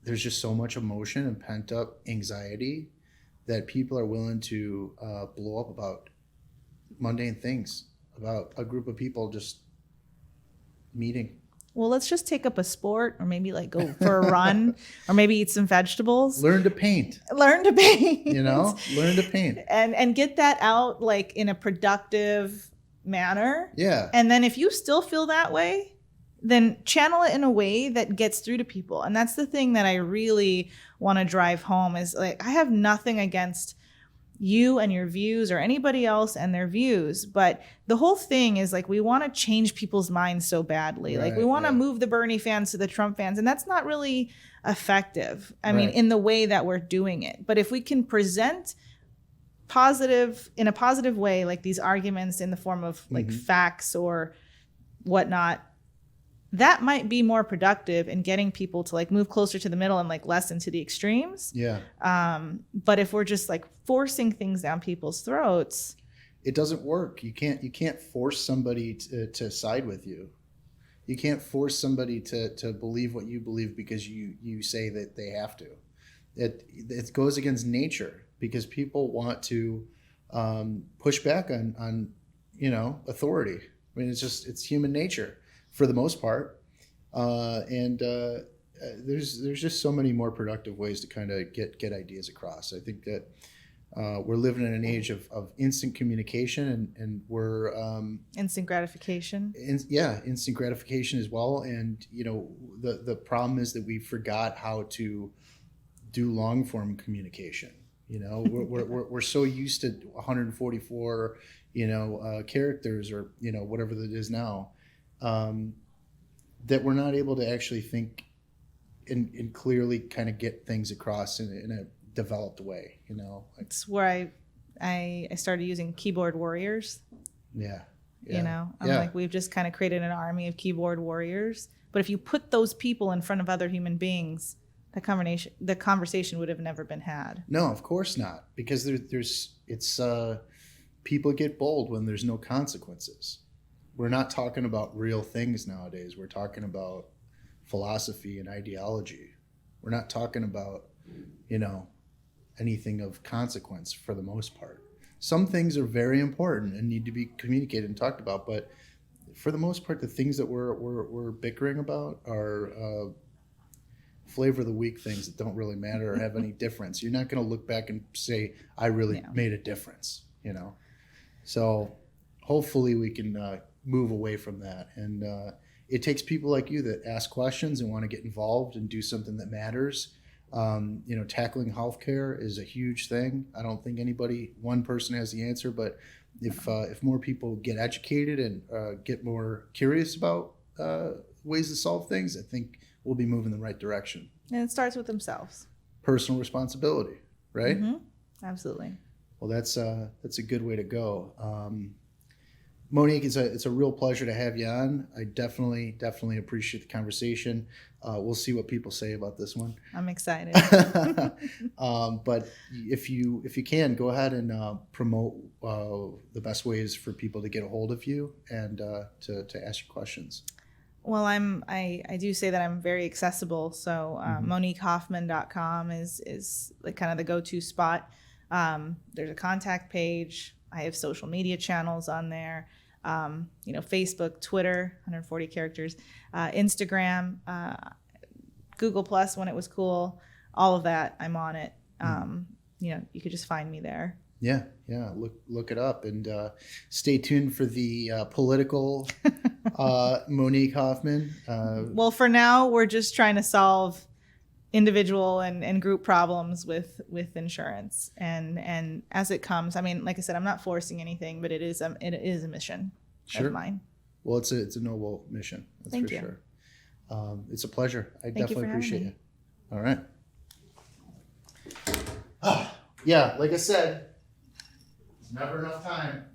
there's just so much emotion and pent up anxiety that people are willing to blow up about mundane things, about a group of people just meeting. Well, let's just take up a sport, or maybe like go for a run, or maybe eat some vegetables. Learn to paint. Learn to paint. Learn to paint. And get that out like in a productive manner. Yeah. And then if you still feel that way, then channel it in a way that gets through to people. And that's the thing that I really want to drive home is like, I have nothing against you and your views or anybody else and their views, but the whole thing is like we want to change people's minds so badly. Right, like we want to move the Bernie fans to the Trump fans, and that's not really effective. I mean, in the way that we're doing it. But if we can present in a positive way, like these arguments in the form of like facts or whatnot, that might be more productive in getting people to like move closer to the middle and like less into the extremes. Yeah. But if we're just like forcing things down people's throats, it doesn't work. You can't force somebody to side with you. You can't force somebody to believe what you believe because you say that they have to. It goes against nature because people want to push back on authority. I mean, it's human nature. For the most part, there's just so many more productive ways to kind of get ideas across. I think that we're living in an age of instant communication, and we're instant gratification. Instant gratification as well. And the problem is that we forgot how to do long form communication. We're so used to 144 characters or whatever that is now. That we're not able to actually think and clearly kind of get things across in a developed way, It's where I started using keyboard warriors. Yeah. I'm like, we've just kind of created an army of keyboard warriors. But if you put those people in front of other human beings, the conversation would have never been had. No, of course not. Because people get bold when there's no consequences. We're not talking about real things nowadays. We're talking about philosophy and ideology. We're not talking about, anything of consequence for the most part. Some things are very important and need to be communicated and talked about, but for the most part, the things that we're bickering about are flavor of the week things that don't really matter or have any difference. You're not going to look back and say, I really made a difference, So hopefully we can move away from that. And it takes people like you that ask questions and want to get involved and do something that matters. Tackling healthcare is a huge thing. I don't think one person has the answer, but If more people get educated and get more curious about ways to solve things, I think we'll be moving in the right direction. And it starts with themselves. Personal responsibility, right? Mm-hmm. Absolutely. Well, that's a good way to go. Monique, it's a real pleasure to have you on. I definitely appreciate the conversation. We'll see what people say about this one. I'm excited. But if you can, go ahead and promote the best ways for people to get a hold of you and to ask you questions. Well, I do say that I'm very accessible. So MoniQueHoffman.com is like kind of the go-to spot. There's a contact page. I have social media channels on there. Facebook, Twitter, 140 characters, Instagram, Google Plus when it was cool. All of that, I'm on it. You could just find me there. Yeah. Look it up and stay tuned for the political MoniQue Hoffman. Well, for now, we're just trying to solve individual and group problems with insurance, and as it comes. I mean, like I said, I'm not forcing anything, but it is a mission of mine. Well, it's a noble mission. That's Thank for you. Sure. It's a pleasure. I Thank you definitely for appreciate having you. All right. Yeah, like I said, there's never enough time.